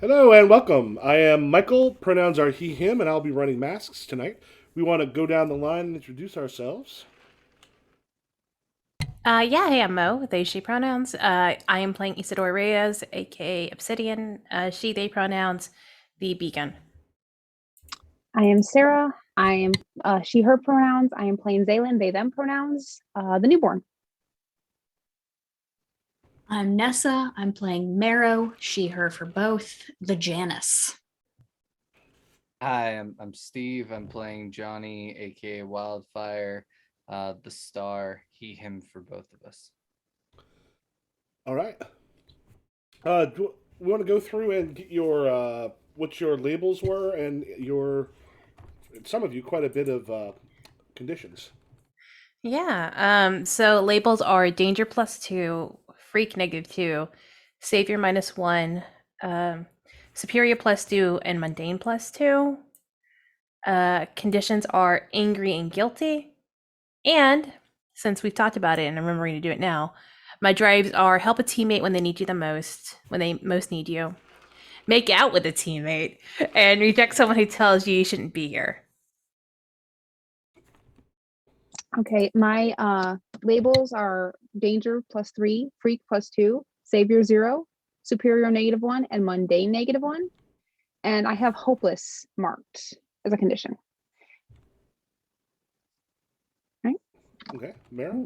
Hello and welcome. I am Michael. Pronouns are he, him, and I'll be running masks tonight. We want to go down the line and introduce ourselves. Yeah, hey, I'm Mo with they, she pronouns. I am playing Isidore Reyes, aka Obsidian, she, they pronouns, the beacon. I am Sarah. I am she, her pronouns. I am playing Zaylin, they, them pronouns, the newborn. I'm Nessa. I'm playing Marrow, she, her for both, the Janus. Hi, I'm Steve. I'm playing Johnny, aka Wildfire, the star, he, him for both of us. All right. We want to go through and get your what your labels were and your some of you quite a bit of conditions. Yeah, so labels are danger +2, freak -2, savior -1, superior +2, and mundane +2. Conditions are angry and guilty. And since we've talked about it and I'm remembering to do it now, my drives are help a teammate when they need you the most, when they most need you, make out with a teammate, and reject someone who tells you you shouldn't be here. Okay, my labels are danger +3, freak +2, savior 0, superior -1, and mundane -1. And I have hopeless marked as a condition. Right? Okay, Mara.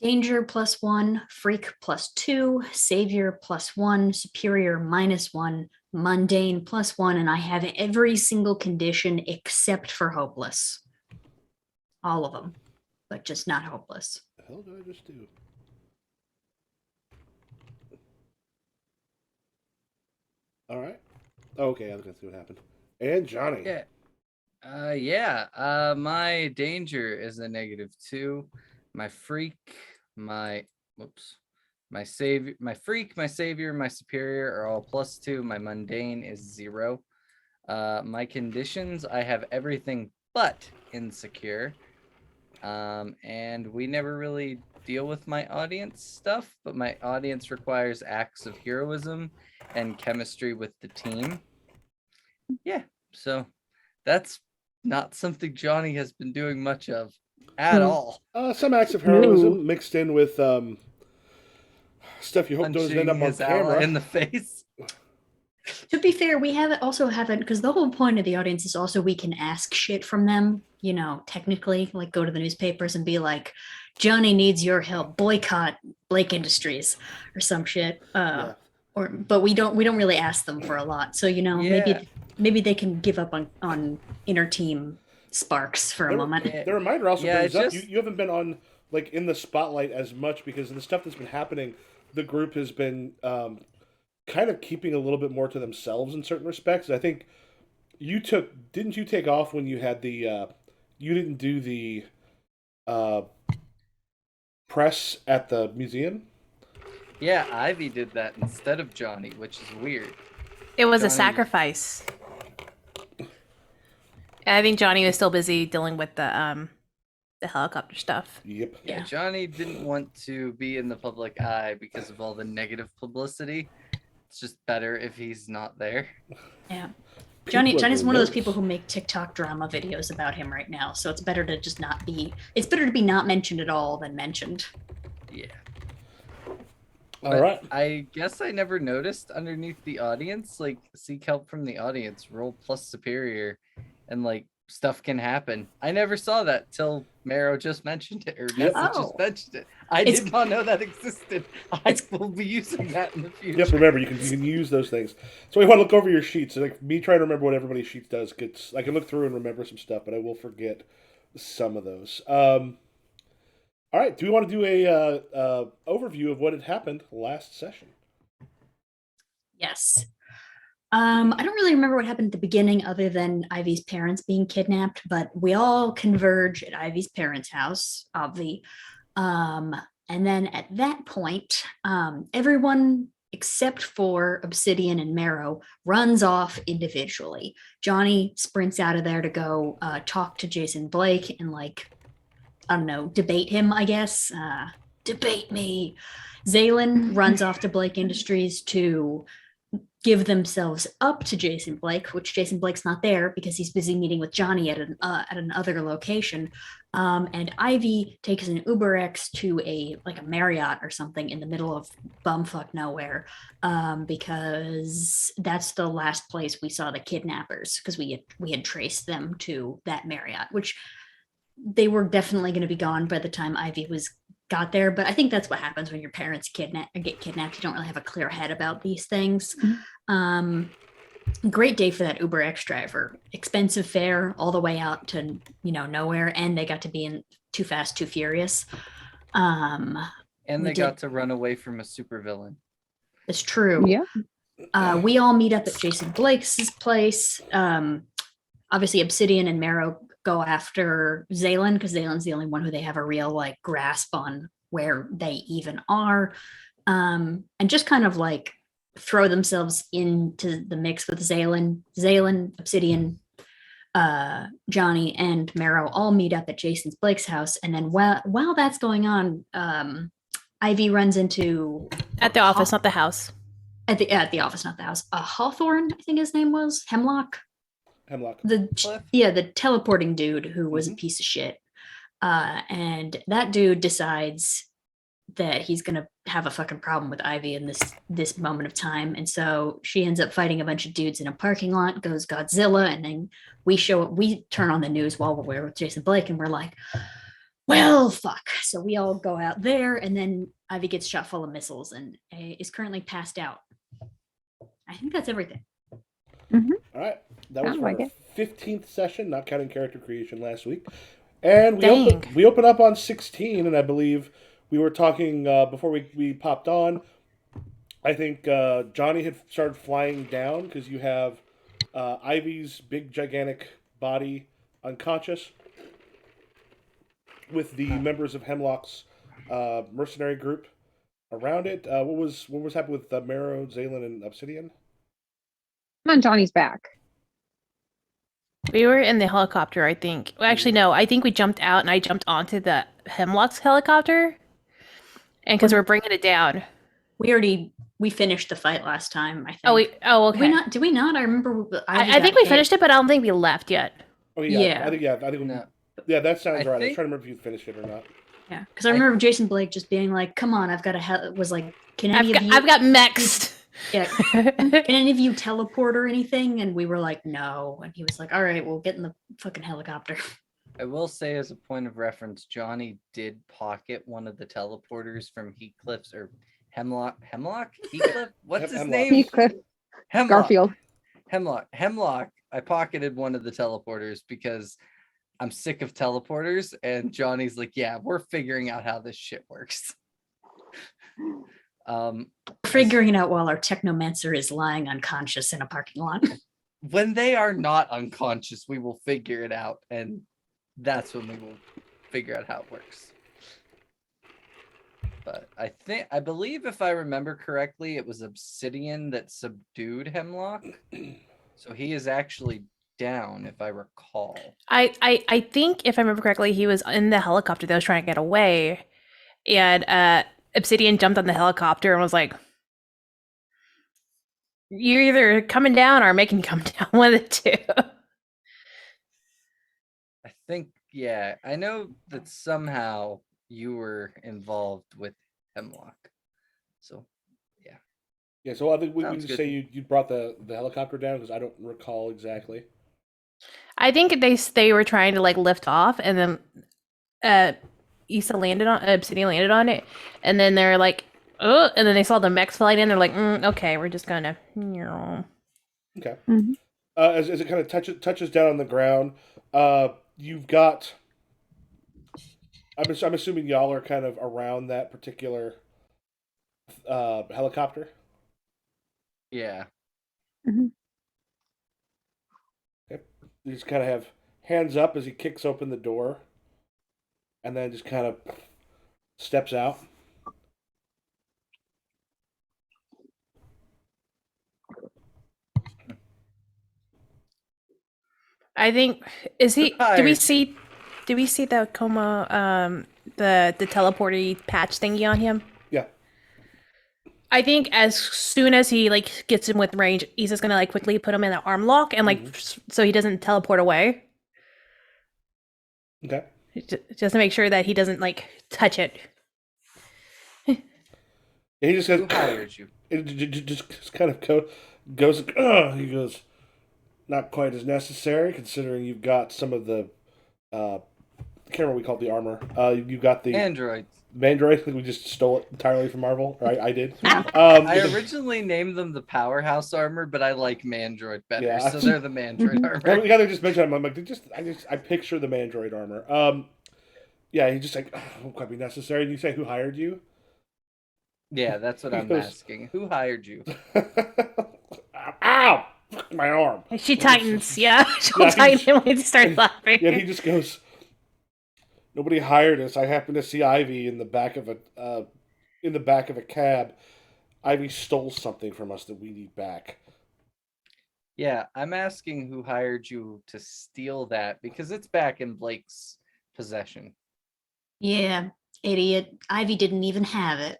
Danger +1, freak +2, savior +1, superior -1, mundane +1, and I have every single condition except for hopeless. All of them, but just not hopeless. The hell did I just do? All right. Okay, I was gonna see what happened. And Johnny. My danger is a -2. My freak, my whoops, my savior, my freak, my savior, my superior are all +2. My mundane is 0. My conditions, I have everything but insecure. And we never really deal with my audience stuff, but my audience requires acts of heroism and chemistry with the team. Yeah, so that's not something Johnny has been doing much of at all. Some acts of heroism mixed in with stuff you hope doesn't end Punching up on his ally camera. in the face. To be fair, we haven't because the whole point of the audience is also we can ask shit from them, technically, like go to the newspapers and be like, Johnny needs your help, boycott Blake Industries or some shit. Yeah. But we don't really ask them for a lot. So, Yeah. maybe they can give up on inner team sparks for a moment. The reminder also Yeah, brings it's up just- you haven't been on like in the spotlight as much because of the stuff that's been happening. The group has been kind of keeping a little bit more to themselves in certain respects. I think didn't you take off when you had the you didn't do the uh, press at the museum? Yeah, Ivy did that instead of Johnny, which is weird. It was a Johnny- sacrifice. I think Johnny was still busy dealing with the helicopter stuff. Yep. Yeah, Johnny didn't want to be in the public eye because of all the negative publicity. It's just better if he's not there. Yeah. People Johnny's are one of those nervous. people who make TikTok drama videos about him right now. So it's better to just not be. It's better to be not mentioned at all than mentioned. Yeah. All But right. I guess I never noticed underneath the audience, like seek help from the audience, roll plus superior, and like stuff can happen. I never saw that till Marrow just mentioned it, or Nessa Oh. just mentioned it. I It's- did not know that existed. I will be using that in the future. Yep. Remember, you can use those things. So we want to look over your sheets. Like me trying to remember what everybody's sheets does gets. I can look through and remember some stuff, but I will forget some of those. All right. Do we want to do a overview of what had happened last session? Yes. I don't really remember what happened at the beginning other than Ivy's parents being kidnapped, but we all converge at Ivy's parents' house, obvi. And then at that point, everyone except for Obsidian and Marrow runs off individually. Johnny sprints out of there to go talk to Jason Blake and I don't know, debate him, I guess. Debate me. Zaylin runs off to Blake Industries to give themselves up to Jason Blake, which Jason Blake's not there because he's busy meeting with Johnny at another location. And Ivy takes an Uber X to a Marriott or something in the middle of bumfuck nowhere, because that's the last place we saw the kidnappers, because we had traced them to that Marriott, which they were definitely going to be gone by the time Ivy got there. But I think that's what happens when your parents get kidnapped. You don't really have a clear head about these things. Great day for that Uber X driver. Expensive fare all the way out to nowhere, and they got to be in Too Fast, Too Furious. And We they did- got to run away from a supervillain. It's true. Yeah. We all meet up at Jason Blake's place. Obviously, Obsidian and Marrow go after Zaylin because Zaylin's the only one who they have a real grasp on where they even are, and just kind of throw themselves into the mix with Zaylin, Obsidian, Johnny, and Marrow all meet up at Jason Blake's house, and then while that's going on, Ivy runs into At the office, not the house. at the office, not the house. Hawthorne, I think his name was Hemlock. Cliff? The teleporting dude who was a Mhm. piece of shit. And that dude decides that he's gonna have a fucking problem with Ivy in this moment of time. And so she ends up fighting a bunch of dudes in a parking lot, goes Godzilla, and then we turn on the news while we're with Jason Blake, and we're like, well, fuck. So we all go out there, and then Ivy gets shot full of missiles and is currently passed out. I think that's everything. All right, that was Sounds for like our it. 15th session, not counting character creation last week. And Dang. we open up on 16, and I believe we were talking before we popped on. I think Johnny had started flying down because you have Ivy's big gigantic body unconscious with the members of Hemlock's mercenary group around it. What was happening with Marrow, Zaylin, and Obsidian? I'm on Johnny's back. We were in the helicopter, I think. Well, actually, no. I think we jumped out, and I jumped onto the Hemlock's helicopter, and because we're bringing it down. We finished the fight last time, I think. Okay. Did we not? I remember. I think we finished it, but I don't think we left yet. Oh Yeah. I think No. yeah, that sounds I right. I was think- trying to remember if you finished it or not. Yeah, because I remember Jason Blake just being like, "Come on, I've got a was like, can I've any got, of you? I've got mechs. Yeah, can any of you teleport or anything?" And we were like, "No." And he was like, "All right, we'll get in the fucking helicopter." I will say, as a point of reference, Johnny did pocket one of the teleporters from Heathcliff's or Hemlock. Heathcliff? What's his Hemlock. name? Heathcliff, Hemlock. Garfield. Hemlock. I pocketed one of the teleporters because I'm sick of teleporters, and Johnny's like, "Yeah, we're figuring out how this shit works." Figuring it out while our technomancer is lying unconscious in a parking lot. When they are not unconscious, we will figure it out, and that's when we will figure out how it works. But I believe if I remember correctly, it was Obsidian that subdued Hemlock. So he is actually down, if I recall. I think if I remember correctly, he was in the helicopter that was trying to get away, and Obsidian jumped on the helicopter and was like, "You're either coming down or making me come down." One of the two. I think, yeah, I know that somehow you were involved with Hemlock. So, Yeah, so I think we Sounds just good. say you brought the helicopter down because I don't recall exactly. I think they were trying to lift off, and then Obsidian landed on it, and then they're like, "Oh!" And then they saw the mechs flying in. They're like, "Okay, we're just gonna." Okay. Mhm. As it kind of touches down on the ground, you've got. I'm assuming y'all are kind of around that particular helicopter. yeah. You just kind of have hands up as he kicks open the door, and then just kind of steps out. I think is he? Do we Tired. see? Do we see the coma? The teleporty patch thingy on him? Yeah. I think as soon as he like gets him with range, he's just gonna like quickly put him in an arm lock and like so he doesn't teleport away. Okay. Just to make sure that he doesn't like touch it. And he just Who goes. hired you? It just kind of goes. He goes. Not quite as necessary, considering you've got some of the. I can't remember what we called the armor. You've got the Androids. Mandroid. I think we just stole it entirely from Marvel. Right? I did. I originally named them the Powerhouse Armor, but I like Mandroid better, Yeah. so they're the Mandroid I armor. gotta just mention. I'm like, I picture the Mandroid armor. Yeah, he just like, won't quite be necessary. And you say, who hired you? Yeah, that's what He I'm goes- asking. Who hired you? Ow! Fuck my arm. She tightens, yeah. She'll Yeah, tighten he's- him when he starts laughing. Yeah, he just goes. Nobody hired us. I happened to see Ivy in the back of a cab. Ivy stole something from us that we need back. Yeah, I'm asking who hired you to steal that because it's back in Blake's possession. Yeah, idiot. Ivy didn't even have it.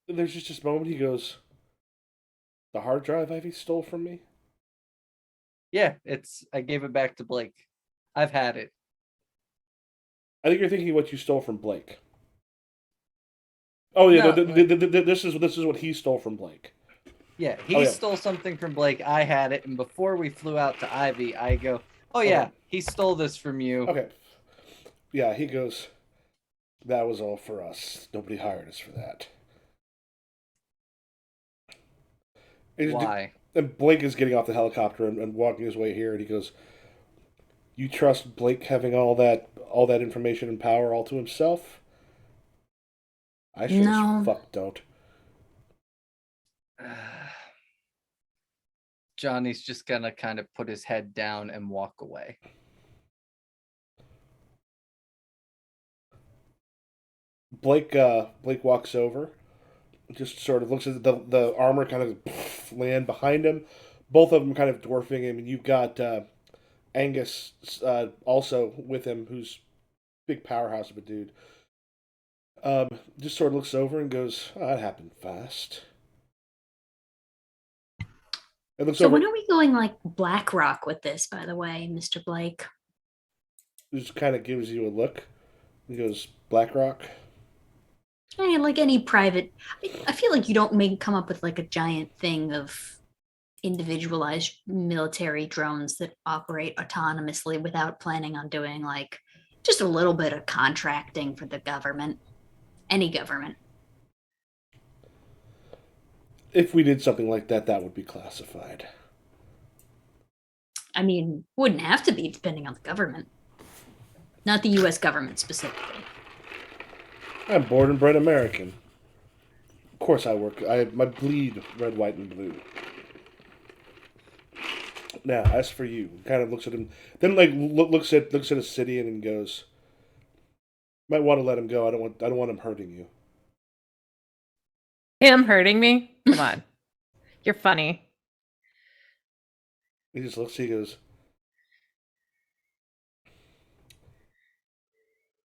And there's just this moment he goes, "The hard drive Ivy stole from me." Yeah, I gave it back to Blake. I've had it. I think you're thinking what you stole from Blake. Oh yeah, No, this is what he stole from Blake. Yeah, he Oh, yeah. stole something from Blake. I had it, and before we flew out to Ivy, I go, "Oh yeah, Okay. he stole this from you." Okay. Yeah, he goes, "That was all for us. Nobody hired us for that." And Why? And Blake is getting off the helicopter and walking his way here, and he goes, "You trust Blake having all that information and power all to himself?" I sure No. as fuck don't. Johnny's just gonna kind of put his head down and walk away. Blake walks over, just sort of looks at the armor kind of land behind him. Both of them kind of dwarfing him, and you've got Angus also with him, who's big powerhouse of a dude. Just sort of looks over and goes, "Oh, that happened fast." And looks So over, when are we going like BlackRock with this, by the way, Mr. Blake? just kind of gives you a look. He goes, "BlackRock." Hey, like any private, I feel like you don't come up with like a giant thing of individualized military drones that operate autonomously without planning on doing like just a little bit of contracting for the government, any government. If we did something like that, that would be classified. I mean, wouldn't have to be depending on the government, not the U.S. government specifically. I'm born and bred American. Of course, I bleed red, white, and blue. Now, as for you, kind of looks at him, then like looks at a city and goes, "Might want to let him go. I don't want him hurting you." Him hurting me? Come on. You're funny. He just looks. He goes,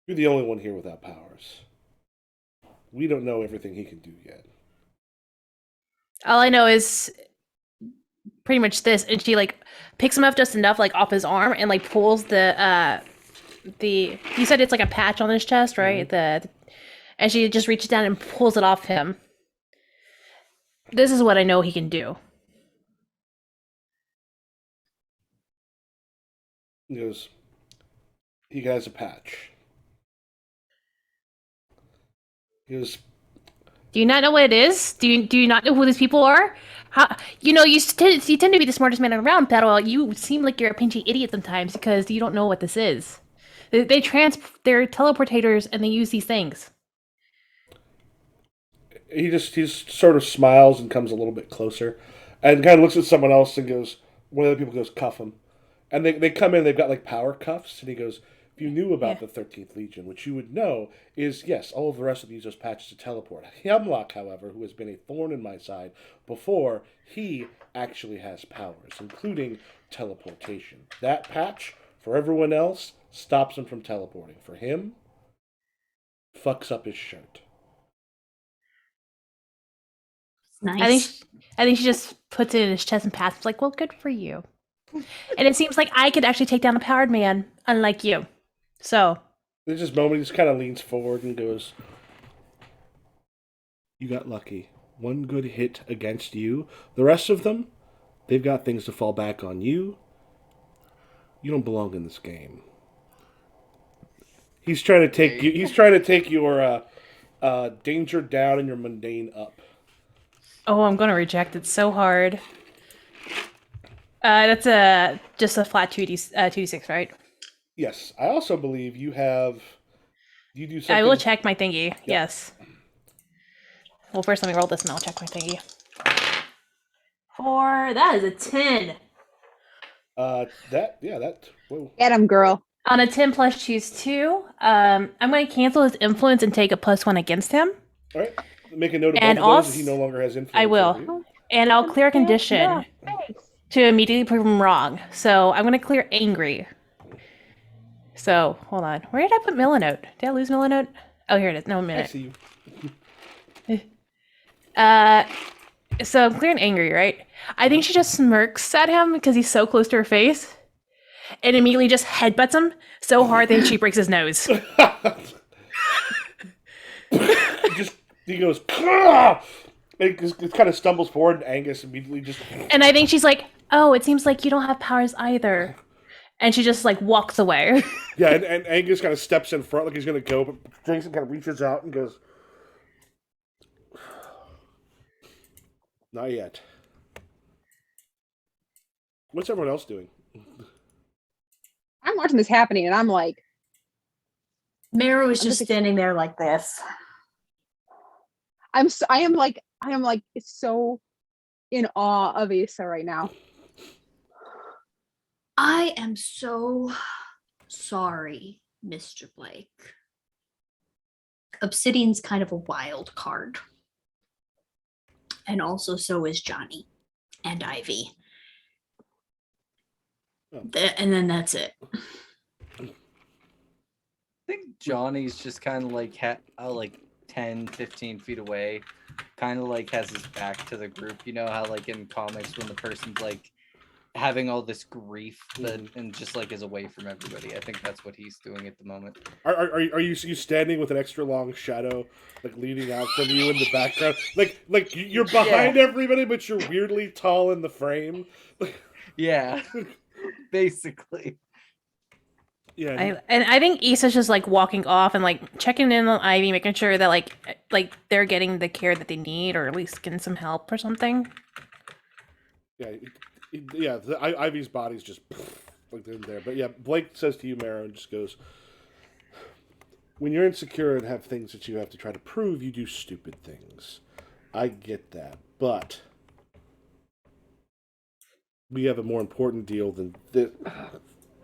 "You're the only one here without powers. We don't know everything he can do yet." All I know is pretty much this, and she like picks him up just enough like off his arm and like pulls the you said it's like a patch on his chest, right? And she just reaches down and pulls it off him. This is what I know he can do. He goes, "He has a patch." He goes, Do you not know what it is? Do you not know who these people are? How you tend to be the smartest man around, but you seem like you're a pinchy idiot sometimes because you don't know what this is. They're teleportators and they use these things. he just sort of smiles and comes a little bit closer, and kind of looks at someone else and goes. One of the people goes, "Cuff him," and they come in. They've got like power cuffs, and he goes, "If you knew about the 13th Legion, what you would know is yes, all of the rest of these use those patches to teleport. Hemlock, however, who has been a thorn in my side before, he actually has powers, including teleportation. That patch for everyone else stops him from teleporting. For him, fucks up his shirt." Nice. I think she just puts it in his chest and pats. Like, well, good for you. And it seems like I could actually take down a powered man, unlike you. So There's this moment he just kind of leans forward and goes, "You got lucky. One good hit against you. The rest of them, they've got things to fall back on. You don't belong in this game." He's trying to take you. He's trying to take your danger down and your mundane up. oh, I'm gonna reject it so hard. That's just a flat 2d6, right? Yes, I also believe you have. You do something. I will check my thingy. Yes. Well, first let me roll this and I'll check my thingy. 4. That is a 10. That. Whoa. Get him, girl. On a 10 plus, choose 2. I'm going to cancel his influence and take a +1 against him. All right. Make a note of And both of those. also- He no longer has influence. I will. over you. And I'll clear a condition to immediately prove him wrong. So I'm going to clear angry. So hold on. Where did I put Milanote? Did I lose Milanote? Oh, here it is. No, a I minute. see you. So I'm clearing angry, right? I think she just smirks at him because he's so close to her face, and immediately just headbutts him so hard that she breaks his nose. He goes, "Kah!" And it kind of stumbles forward, and Angus immediately just. And I think she's like, "Oh, it seems like you don't have powers either," and she just like walks away. Yeah, and Angus kind of steps in front like he's going to go, but Jason kind of reaches out and goes, "Not yet." What's everyone else doing? I'm watching this happening, and I'm like, Mara was I'm just just- standing there like this. I am like so in awe of Asa right now. I am so sorry, Mr. Blake. Obsidian's kind of a wild card. And also so is Johnny and Ivy. Oh. And then that's it. I think Johnny's just kind of like like 10, 15 feet away, kind of like has his back to the group. You know how like in comics when the person's like having all this grief and just like is away from everybody. I think that's what he's doing at the moment. Are you standing with an extra long shadow like leaning out from you in the background? Like you're behind everybody, but you're weirdly tall in the frame. Yeah, basically. Yeah. And I think Issa's just like walking off and like checking in on Ivy, making sure that like they're getting the care that they need, or at least getting some help or something. Yeah. Ivy's body's just like in there, but yeah. Blake says to you, Mara, and just goes, "When you're insecure and have things that you have to try to prove, you do stupid things. I get that, but we have a more important deal than this."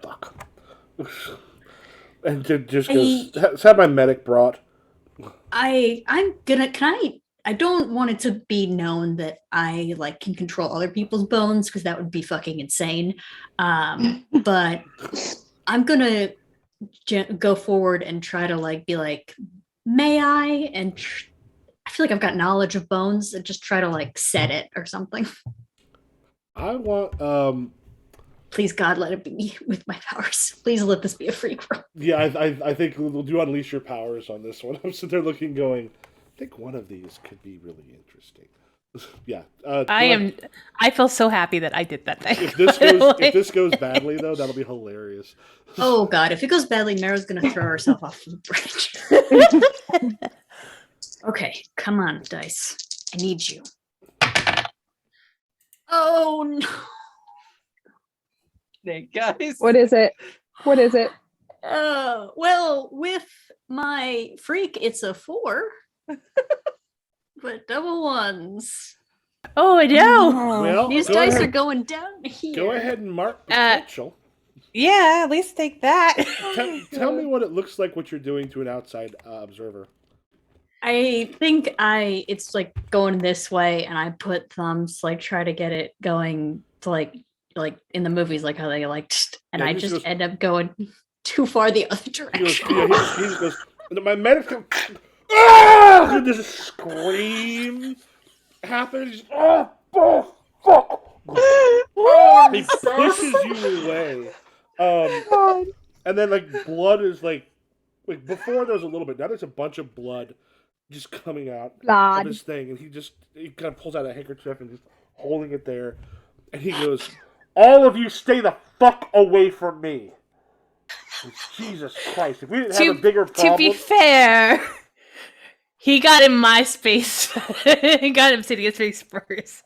Fuck. And just goes, have my medic brought. I'm gonna I don't want it to be known that I like can control other people's bones because that would be fucking insane. But I'm gonna go forward and try to like be like, may I? And I feel like I've got knowledge of bones and just try to like set it or something. I want Please God, let it be me with my powers. Please let this be a freak room. yeah, I think we'll do unleash your powers on this one. I'm sitting there looking, going, I think one of these could be really interesting. Yeah, I feel so happy that I did that thing. If this goes badly though, that'll be hilarious. Oh God, if it goes badly, Mara's gonna throw herself off the bridge. Okay, come on, dice. I need you. Oh no. Hey guys. What is it? What is it? Well, with my freak, it's a 4. But double ones. Oh, I know. Well, These go dice ahead, are going down here. go ahead and mark potential. Yeah, at least take that. Tell me what it looks like. What you're doing to an outside observer. I think it's like going this way, and I put thumbs, like try to get it going to like in the movies, like how they like, and Yeah, I he just goes- end up going too far the other He goes, direction. yeah, he just goes. My medic. Ah! He just screams. happens. Oh, fuck! He pushes you away. God. And then like blood is like before there was a little bit. Now there's a bunch of blood just coming out of God. his thing, and he kind of pulls out a handkerchief and just holding it there, and he goes, "All of you, stay the fuck away from me." Jesus Christ! If we didn't have a bigger problem, To be fair, he got in my space. He got Obsidian's space first.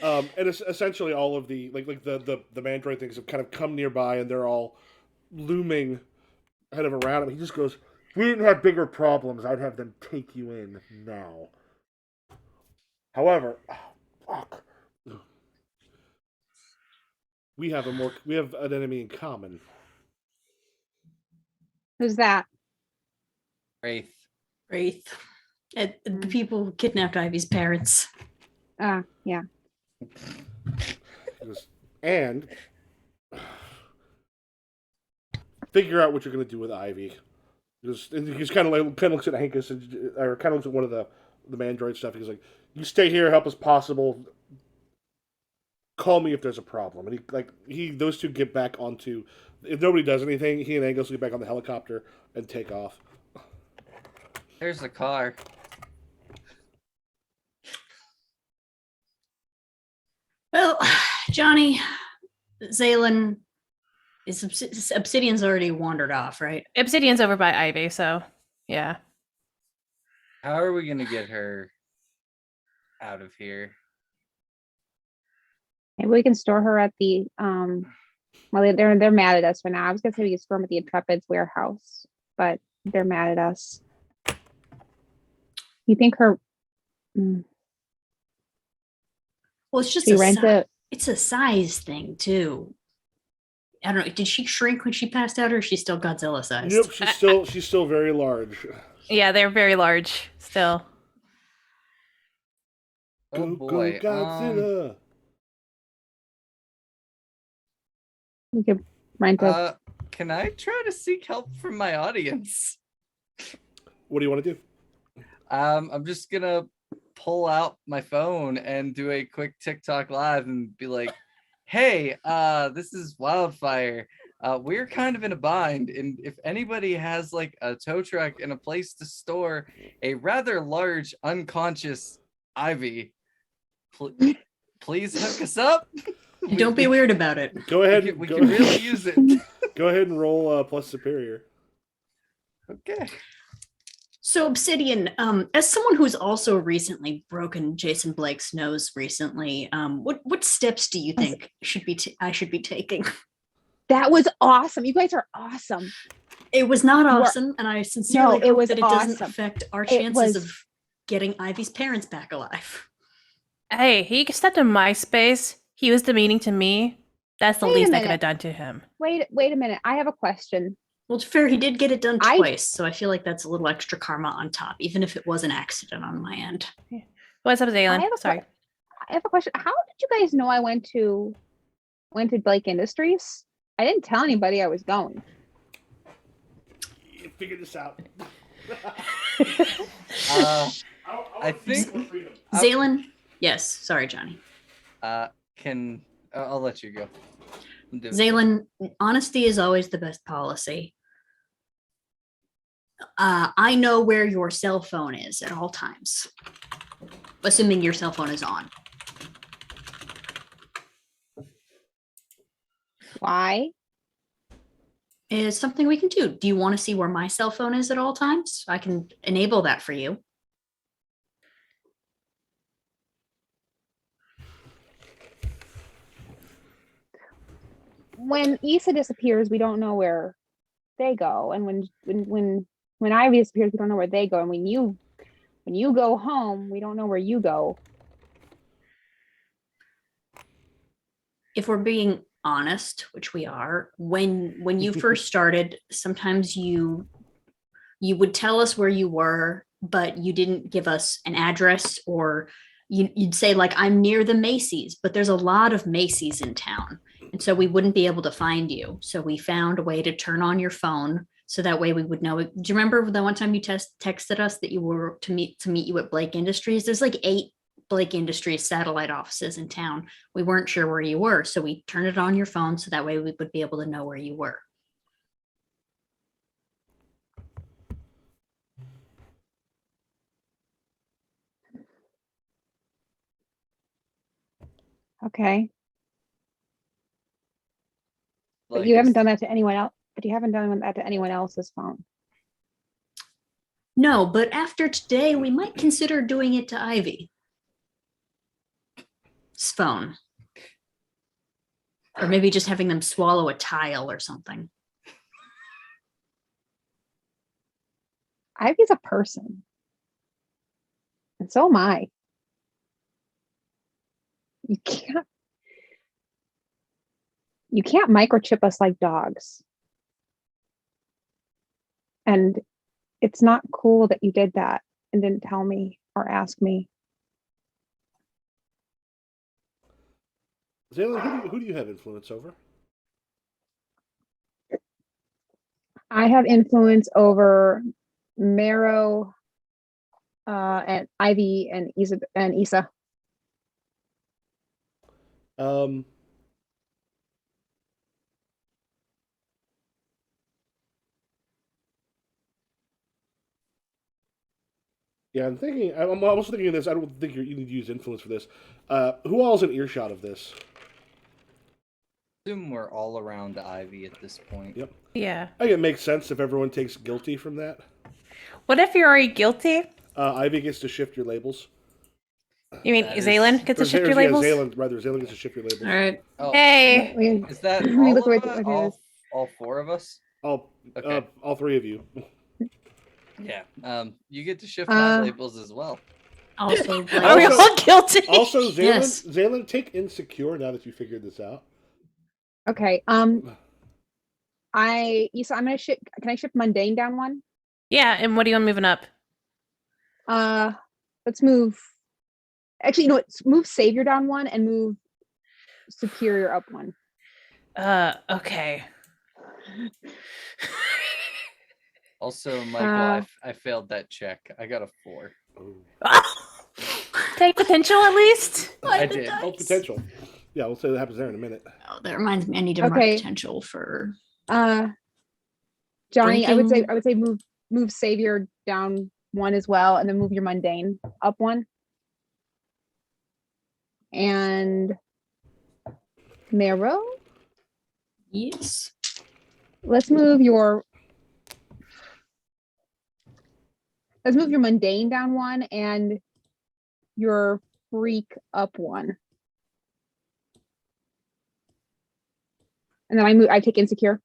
and it's essentially all of the the mandroid things have kind of come nearby, and they're all looming kind of around him. He just goes, "If we didn't have bigger problems, I'd have them take you in now." However, fuck, we have an enemy in common. Who's that? Wraith. Wraith. The people who kidnapped Ivy's parents. Yeah. He goes, and figure out what you're going to do with Ivy. And he's kind of looks at Hankus or kind of looks at one of the mandroid stuff. He's like, "You stay here, help as possible. Call me if there's a problem." And those two get back onto. If nobody does anything, he and Angus get back on the helicopter and take off. There's the car. Well, Johnny, Zaylin, Obsidian's already wandered off, right? Obsidian's over by Ivy, so yeah. How are we gonna get her out of here? Maybe we can store her at the well, they're mad at us for now. I was gonna say we could store them at the Intrepid's warehouse, but they're mad at us. You think her? Well, it's just She rent it. it's a size thing too. I don't know. Did she shrink when she passed out, or is she still Godzilla sized? Yep, she's still very large. Yeah, they're very large still. Oh Go boy. Godzilla! We could rent a. Can I try to seek help from my audience? What do you want to do? I'm just gonna pull out my phone and do a quick TikTok live and be like, "Hey, this is Wildfire. We're kind of in a bind, and if anybody has like a tow truck and a place to store a rather large unconscious Ivy, please hook us up." Don't be weird about it. Go ahead. We can really use it. Go ahead and roll plus superior. Okay. So Obsidian, as someone who's also recently broken Jason Blake's nose recently, what steps do you think I should be taking? That was awesome. You guys are awesome. It was not awesome, and I sincerely hope was that it doesn't awesome. affect our It chances was- of getting Ivy's parents back alive. Hey, he stepped in my space. He was demeaning to me. That's the Wait a least I could minute. have done to him. Wait a minute. I have a question. Well, to be fair, he did get it done I- twice, so I feel like that's a little extra karma on top, even if it was an accident on my end. What's up, Zaylin? I have a Sorry. I have a question. How did you guys know I went to Blake Industries? I didn't tell anybody I was going. You figure this out. I think Zaylin? Yes. Sorry, Johnny. I'll let you go. Do it. Zaylin, honesty is always the best policy. I know where your cell phone is at all times, assuming your cell phone is on. Why? It's something we can do. Do you want to see where my cell phone is at all times? I can enable that for you. When Issa disappears, we don't know where they go, and when Ivy disappears, we don't know where they go. And when you go home, we don't know where you go. If we're being honest, which we are, when you first started, sometimes you would tell us where you were, but you didn't give us an address, or you'd say like, I'm near the Macy's, but there's a lot of Macy's in town, and so we wouldn't be able to find you. So we found a way to turn on your phone, so that way we would know. Do you remember the one time you texted us that you were to meet you at Blake Industries? There's like 8 Blake Industries satellite offices in town. We weren't sure where you were, so we turned it on your phone so that way we would be able to know where you were. Okay. But Like, you haven't is- done that to anyone else. But you haven't done that to anyone else's phone. No, but after today, we might consider doing it to Ivy's phone. Or maybe just having them swallow a tile or something. Ivy's a person. And so am I. You can't microchip us like dogs. And it's not cool that you did that and didn't tell me or ask me. Zaylen, who do you have influence over? I have influence over Marrow, and Ivy and Issa. Yeah, I'm thinking. I'm also thinking of this. I don't think you need to use influence for this. Who all is in earshot of this? assume we're all around Ivy at this point. Yep. Yeah. I think it makes sense if everyone takes guilty from that. What if you're already guilty? Ivy gets to shift your labels. You mean That is- Zaylin gets to shift your labels? Zaylen gets to shift your labels. All right. Oh, Hey. is that Let me all, look of what us? it is. All four of us? All 3 of you. Yeah. You get to shift my Uh, labels as well. Also, Are we Also- all guilty? Also, Zaylen, Yes. Zaylen, take insecure now that you figured this out. Okay. Issa, I'm gonna shift. Can I shift mundane down one? Yeah, and what are you moving up? Let's move. Actually, you know what? Move savior down one and move superior up one. Okay. Also, Michael, I failed that check. I got a 4. Take potential at least. I did. Oh, potential. Yeah, we'll say that happens there in a minute. Oh, that reminds me. I need to mark Okay. potential for. Johnny, I would Drinking. say move savior down one as well, and then move your mundane up one. And Marrow, Yes. let's move your mundane down one and your freak up one. And then I take insecure.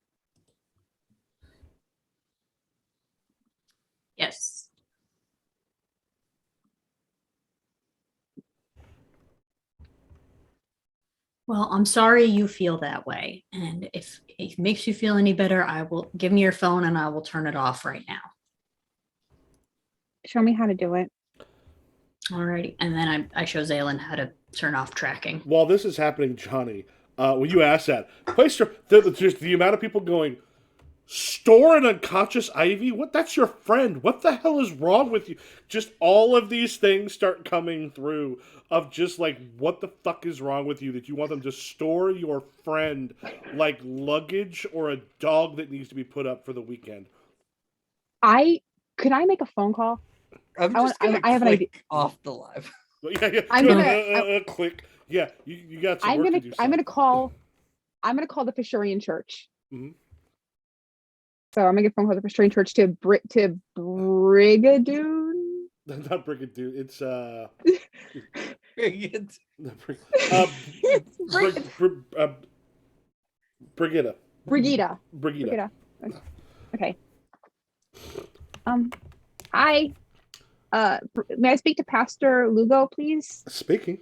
Yes. Well, I'm sorry you feel that way. And if it makes you feel any better, I will give me your phone and I will turn it off right now. Show me how to do it. Alrighty. And then I show Zaylin how to turn off tracking. While this is happening, Johnny, when you asked that, just the amount of people going, store an unconscious Ivy? What? That's your friend. What the hell is wrong with you? Just all of these things start coming through of just like, what the fuck is wrong with you that you want them to store your friend like luggage or a dog that needs to be put up for the weekend? Could I make a phone call? I'm I just want- gonna I have an idea. click off the live. Yeah. I'm gonna- Click. Yeah, you got some I'm work gonna to do. I'm son. gonna call the Fisherian Church. Mhm. So I'm gonna get a phone call to the Fisherian Church to Brigadoon. Not Brigadoon. It's It's- Brigida. Brigida. Brigida. Okay. Hi. May I speak to Pastor Lugo, please? Speaking.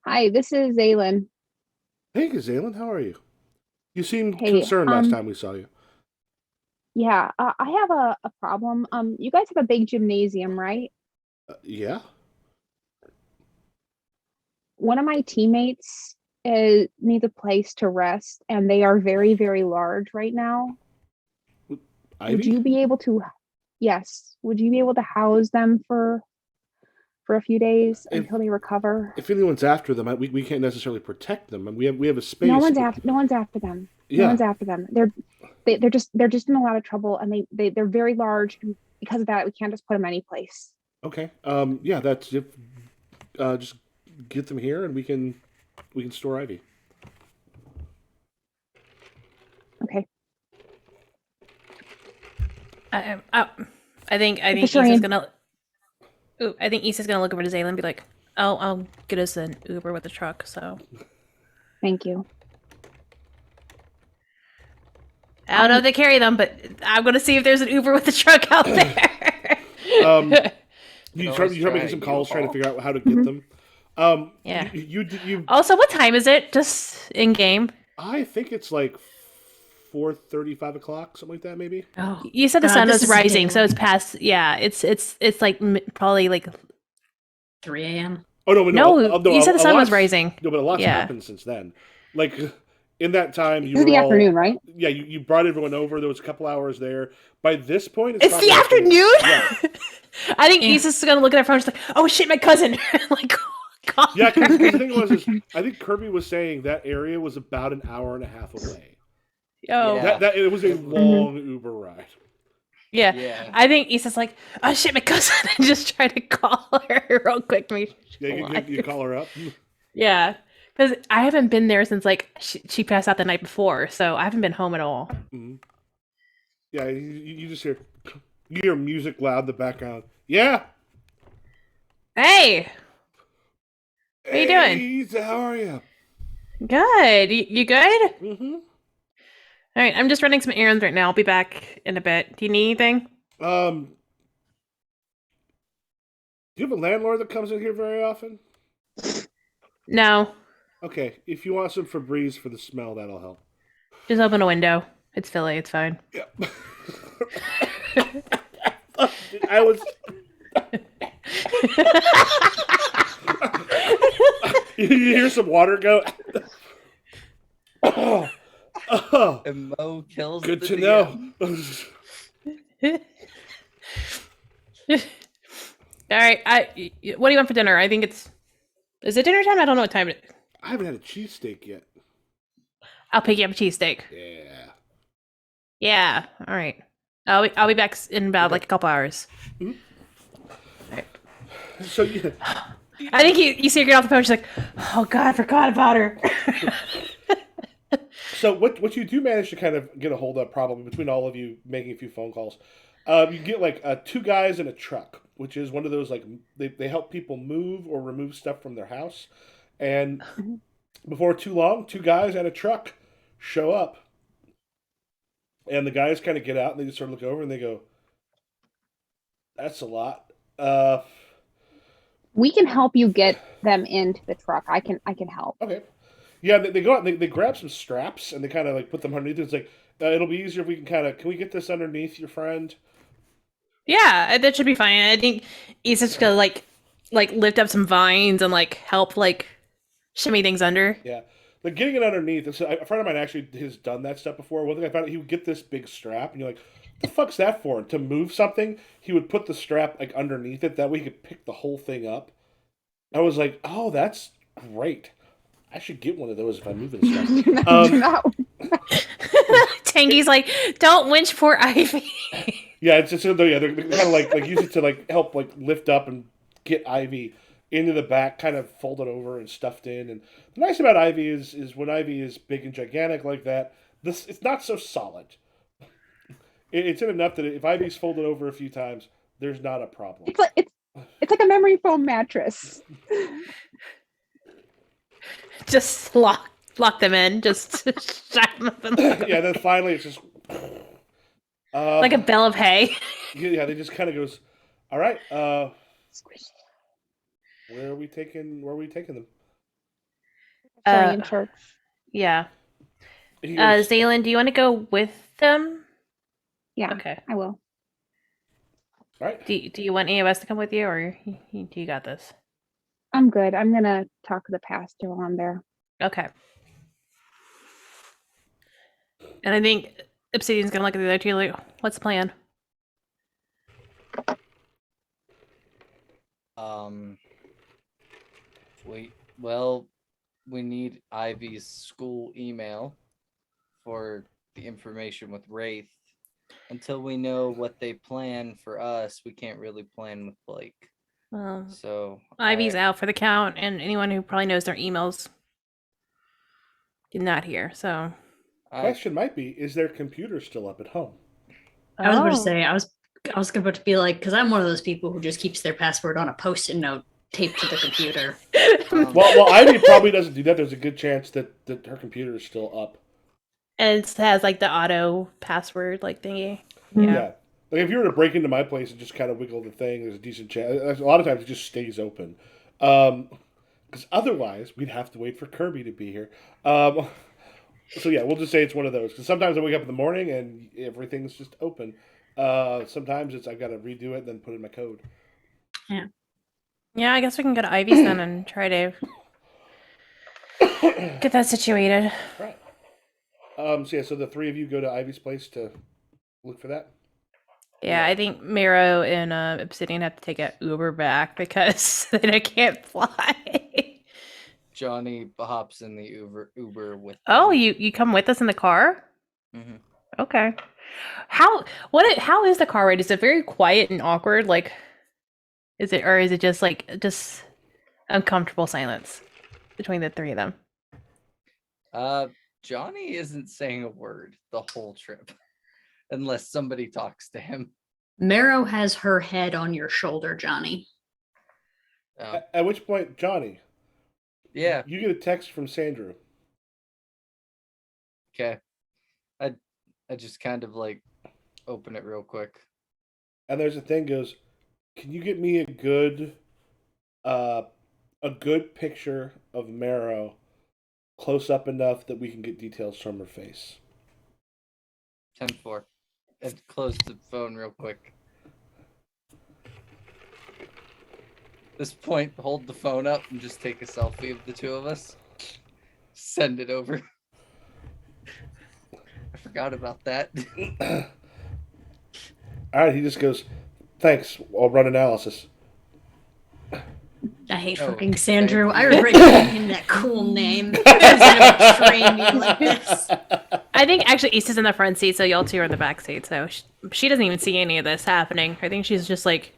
Hi, this is Zaylin. Hey, Gazalin, how are you? You seemed Hey, concerned last time we saw you. Yeah, I have a problem. You guys have a big gymnasium, right? Yeah. One of my teammates needs a place to rest, and they are very, very large right now. Ivy? Would you be able to? Yes. Would you be able to house them for for a few days If- until they recover. If anyone's after them, we can't necessarily protect them. And we have a space. No one's after them. Yeah. No one's after them. They're just in a lot of trouble, and they're very large, and because of that, we can't just put them any place. Okay. Yeah. That's if. Just get them here, and we can store Ivy. Okay. I think Shireen. Issa's gonna. Ooh, I think Issa's gonna look over to Zayla and be like, "Oh, I'll get us an Uber with the truck." So Thank you. I don't know if they carry them, but I'm gonna see if there's an Uber with the truck out there. You always try try making a some calls trying to U-Haul. figure out how to get them. Yeah. You Also, what time is it? Just in game. I think it's like 4:30, 5 o'clock, something like that, maybe. Oh, You said the sun this was is rising, so it's daylight. past. Yeah, it's like probably like 3 a.m. Oh no, no. You said the sun was lot's- rising. No, but a lot's Yeah. happened since then. Like in that time, you This is were the all- afternoon, right? Yeah, you brought everyone over. There was a couple hours there. By this point, It's probably the like- afternoon. Yeah, I think Yeah. Issa's gonna look at her phone. She's like, "Oh shit, my cousin!" like, call yeah. her. Because the thing was, is I think Kirby was saying that area was about an hour and a half away. Oh, Yeah. That it was a long Uber ride. yeah. Yeah. I think Issa's like, "Oh shit, my cousin!" and just try to call her real quick to make sure she's Yeah, alive. you call her up. Yeah, because I haven't been there since like she passed out the night before, so I haven't been home at all. Mhm. Yeah, you just hear music loud in the background. Yeah. Hey, What you doing? Hey, Isa, how are you? good. You good? Mm-hmm. All right, I'm just running some errands right now. I'll be back in a bit. Do you need anything? Do you have a landlord that comes in here very often? No, Okay, if you want some Febreze for the smell, that'll help. just open a window. It's Philly. It's fine. Yeah. I was. You hear some water go. Oh, And Mo kills good the to DM. know. All right. What do you want for dinner? I think it's. Is it dinner time? I don't know what time it is. I haven't had a cheesesteak yet. I'll pick you up a cheesesteak. Yeah. Yeah. All right. I'll be back in about like a couple hours. So yeah. I think you see her get off the phone. She's like, "Oh God, I forgot about her." So what you do manage to kind of get a hold of, probably between all of you making a few phone calls, you get like two guys in a truck, which is one of those like they help people move or remove stuff from their house, and before too long, two guys and a truck show up, and the guys kind of get out and they just sort of look over and they go, "That's a lot." We can help you get them into the truck. I can help. Okay. Yeah, they go out and they grab some straps and they kind of like put them underneath. It's like, it'll be easier if we can we get this underneath your friend? Yeah, that should be fine. I think he's just gonna like lift up some vines and like help like shimmy things under. Yeah. Like getting it underneath. So a friend of mine actually has done that stuff before. One thing I found out, he would get this big strap and you're like, what the fuck's that for? To move something, he would put the strap like underneath it. That way he could pick the whole thing up. I was like, oh, that's great. I should get one of those if I'm moving stuff. No. Tangy's like, "Don't winch poor Ivy." Yeah, it's just they're kind of like use it to like help like lift up and get Ivy into the back, kind of folded over and stuffed in. And the nice about Ivy is when Ivy is big and gigantic like that, it's not so solid. It's in enough that if Ivy's folded over a few times, there's not a problem. It's like a memory foam mattress. Just lock them in. Just shut them up in Yeah, then finally it's just like a bale of hay. yeah. They just kind of goes, all right. Squish. Where are we taking them? Sorry, in church. Yeah. He goes, Zaylin, do you want to go with them? Yeah, Okay. I will. all right. Do you want any of us to come with you, or do you got this? I'm good. I'm gonna talk to the pastor while I'm there. Okay. And I think Obsidian's gonna look at the other two like, "What's the plan?" We well, we need Ivy's school email for the information with Wraith. Until we know what they plan for us, we can't really plan with Blake. Well, So Ivy's out for the count, and anyone who probably knows their emails did not hear. So Question might be: is their computer still up at home? I was about to Oh. say, I was about to be like, because I'm one of those people who just keeps their password on a post-it note taped to the computer. Well, Ivy probably doesn't do that. There's a good chance that her computer is still up. And it has like the auto password like thingy. Yeah. Like if you were to break into my place and just kind of wiggle the thing, there's a decent chance. A lot of times it just stays open. Because otherwise we'd have to wait for Kirby to be here. So yeah, we'll just say it's one of those. Because sometimes I wake up in the morning and everything's just open. Sometimes it's I've got to redo it and then put in my code. Yeah, I guess we can go to Ivy's then and try to get that situated. Right. So yeah, so the three of you go to Ivy's place to look for that. Yeah, I think Miro and Obsidian have to take an Uber back because they can't fly. Johnny hops in the Uber with. Oh, you come with us in the car? Mm-hmm. Okay. How is the car ride? Is it very quiet and awkward? Like, is it just like just uncomfortable silence between the three of them? Johnny isn't saying a word the whole trip, unless somebody talks to him. Marrow has her head on your shoulder, Johnny. Oh, At which point, Johnny, yeah. you get a text from Sandra. Okay. I just kind of like open it real quick. And there's a thing goes, can you get me a good picture of Marrow close up enough that we can get details from her face? 10-4. I closed the phone real quick. At this point, hold the phone up and just take a selfie of the two of us. Send it over. I forgot about that. All right, he just goes, thanks, I'll run analysis. I hate Oh, fucking Sandro. thank I you. regret giving him that cool name. He was gonna betray me like this. I think actually Issa's in the front seat, so y'all two are in the back seat. So she doesn't even see any of this happening. I think she's just like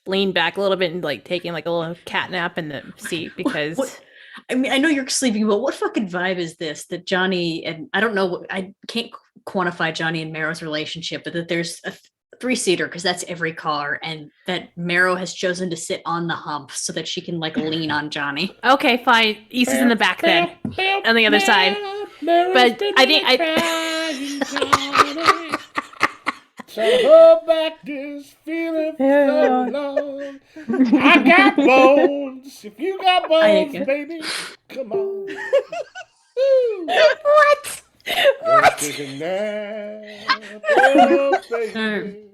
leaned back a little bit and like taking like a little cat nap in the seat because What- I mean, I know you're sleeping, but what fucking vibe is this that Johnny and I don't know, I can't quantify Johnny and Marrow's relationship, but that there's a three-seater because that's every car, and that Marrow has chosen to sit on the hump so that she can like lean on Johnny. okay, fine. Issa's in the back then, on the other side. But I think So hold back this feeling for so long. I got bones. If you got bones, I- baby, come on. What? What? Take a nap, oh, baby.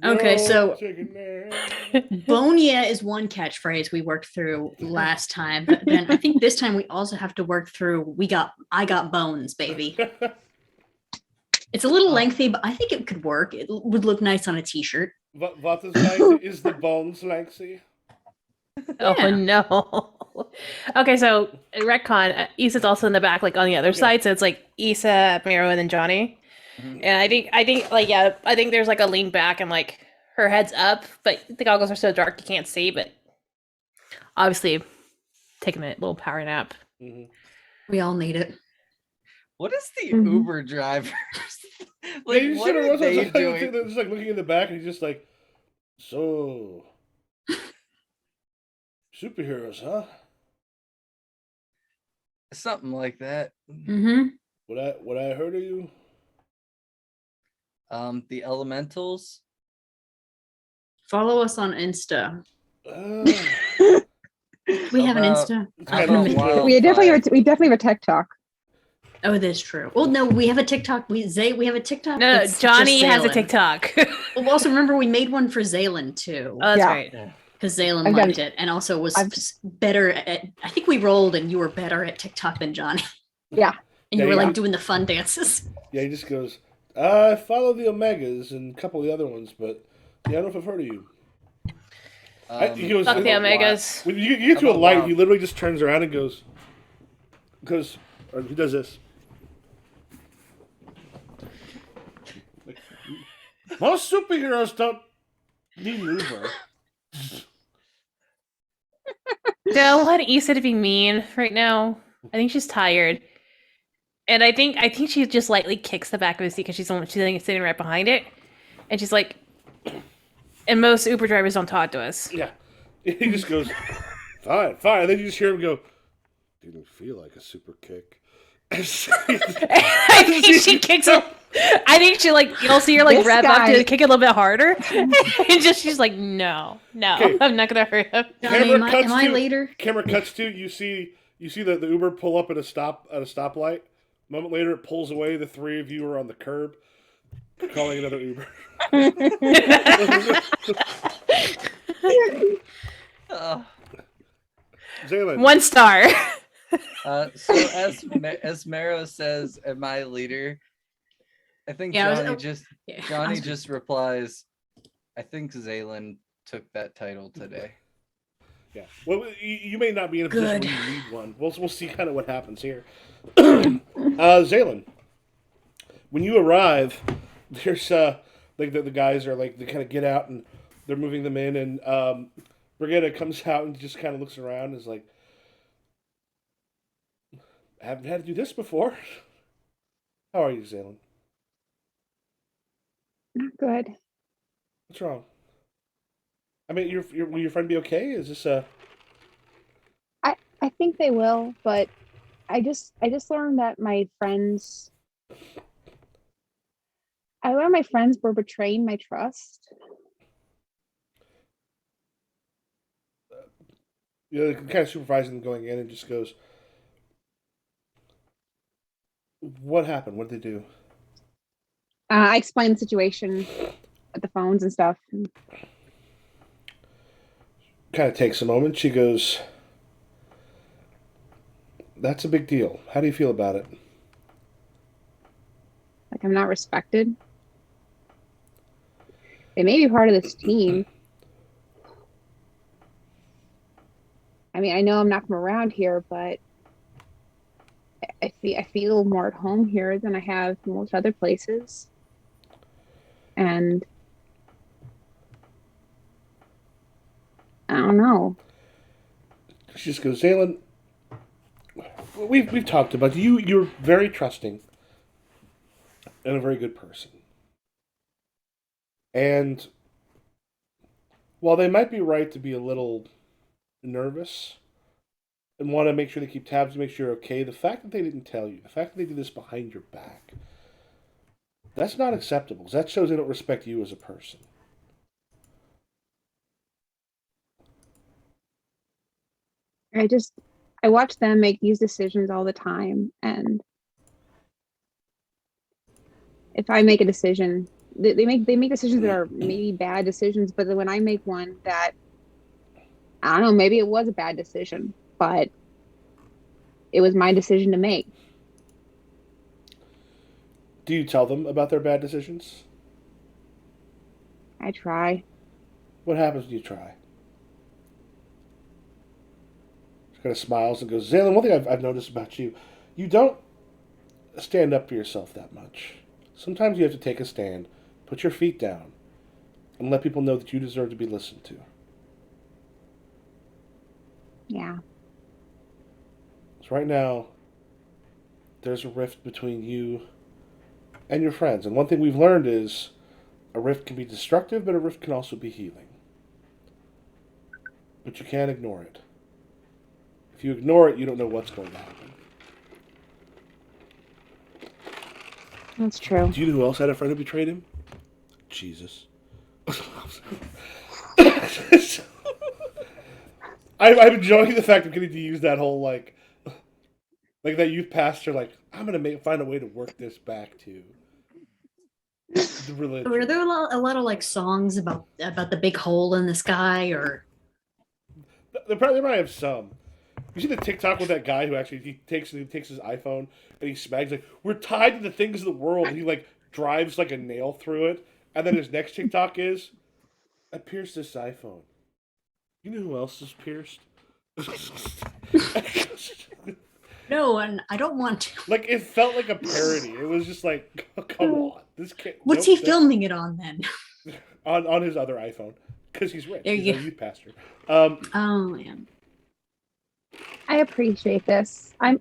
Okay, so- Take a nap. Bonia is one catchphrase we worked through last time, but then I think this time we also have to work through I got bones, baby. It's a little lengthy, but I think it could work. It would look nice on a t-shirt. What is lengthy? Is the bones lengthy? Oh Yeah. no. Okay, so retcon. Issa's also in the back, like on the other side. So it's like Issa, Miro, and then Johnny. Mhm. And I think like yeah, I think there's like a lean back and like her head's up, but the goggles are so dark you can't see. But obviously, taking a little power nap. Mhm. We all need it. What is the Mhm. Uber drivers? Yeah, you What should have are they also doing? they're just like looking in the back and he's just like, so superheroes, huh? Something like that. Mm-hmm. What I heard of you? The elementals. Follow us on Insta. Uh, We have an About- Insta. It's Oh, kind About of- Wildfire. We definitely have a tech talk. Oh, that's true. Well, no, we have a TikTok. We have a TikTok. No, that's Johnny just has a Zaylin. TikTok. Well, also remember we made one for Zaylin too, Oh, that's Yeah. right. because Zaylin I've got- liked it and also was I've- better at. I think we rolled, and you were better at TikTok than Johnny. Yeah. And you Yeah, were yeah. like doing the fun dances. Yeah, he just goes, I follow the Omegas and a couple of the other ones, but yeah, I don't know if I've heard of you. He goes, Fuck the I'm a lot- Omegas. when you get to I'm a a light, wild- he literally just turns around and goes, or he does this. Like, most superheroes don't need an Uber. Don't let Issa to be mean right now. I think she's tired. And I think she just lightly kicks the back of his seat because she's sitting right behind it. And she's like, and most Uber drivers don't talk to us. Yeah. He just goes, fine, fine. And then you just hear him go, didn't feel like a super kick. I think she kicks him. I think she you'll see her This rev up guy- to kick it a little bit harder. And she's like, no, Okay. I'm not gonna hurt him. Johnny, Camera am I, cuts am I to- later? Camera cuts to you see the Uber pull up at a stoplight. A moment later, it pulls away. The three of you are on the curb, calling another Uber. Oh. Zaylin, 1 star. So as Mero says, "Am I leader?" I think Yeah, I was- Johnny just replies, "I think Zaylin took that title today." yeah. Well, you may not be in a position Good. where you need one. We'll see kind of what happens here. Zaylin, when you arrive, there's the guys are they kind of get out and they're moving them in, and Brigitte comes out and just kind of looks around and is like, I haven't had to do this before. How are you, Zaylin? Not good. What's wrong? I mean, will your friend be okay? Is this a... I think they will, but I just learned that my friends were betraying my trust. kind of supervising them going in and just goes, what happened? What did they do? I explained the situation at the phones and stuff. Kind of takes a moment. She goes, that's a big deal. How do you feel about it? Like I'm not respected. They may be part of this team. I mean, I know I'm not from around here, but I feel more at home here than I have most other places. And I don't know. She just goes, Zaylin, we've talked about you. You're very trusting and a very good person. And while they might be right to be a little nervous and want to make sure they keep tabs to make sure you're okay, the fact that they didn't tell you, the fact that they did this behind your back, that's not acceptable. 'Cause that shows they don't respect you as a person. I watch them make these decisions all the time, and if I make a decision, they make decisions that are maybe bad decisions, but then when I make one that I don't know, maybe it was a bad decision, but it was my decision to make. Do you tell them about their bad decisions? I try. What happens when you try? She kind of smiles and goes, Zaylin, one thing I've noticed about you, you don't stand up for yourself that much. Sometimes you have to take a stand, put your feet down, and let people know that you deserve to be listened to. Yeah. So right now, there's a rift between you and your friends. And one thing we've learned is a rift can be destructive, but a rift can also be healing. But you can't ignore it. If you ignore it, you don't know what's going to happen. That's true. Do you know who else had a friend who betrayed him? Jesus. I'm enjoying the fact of getting to use that whole like that youth pastor. Like I'm gonna find a way to work this back to the religion. Were there a lot of like songs about the big hole in the sky, or They might have some. You see the TikTok with that guy who actually he takes his iPhone and he smags like we're tied to the things of the world and he like drives like a nail through it and then his next TikTok is I pierced this iPhone You know who else is pierced? No, and I don't want to. Like it felt like a parody. It was just like, come on, this kid. What's nope, he filming it on then? on his other iPhone because he's rich. There He's you a go. youth pastor. Oh man. I appreciate this. I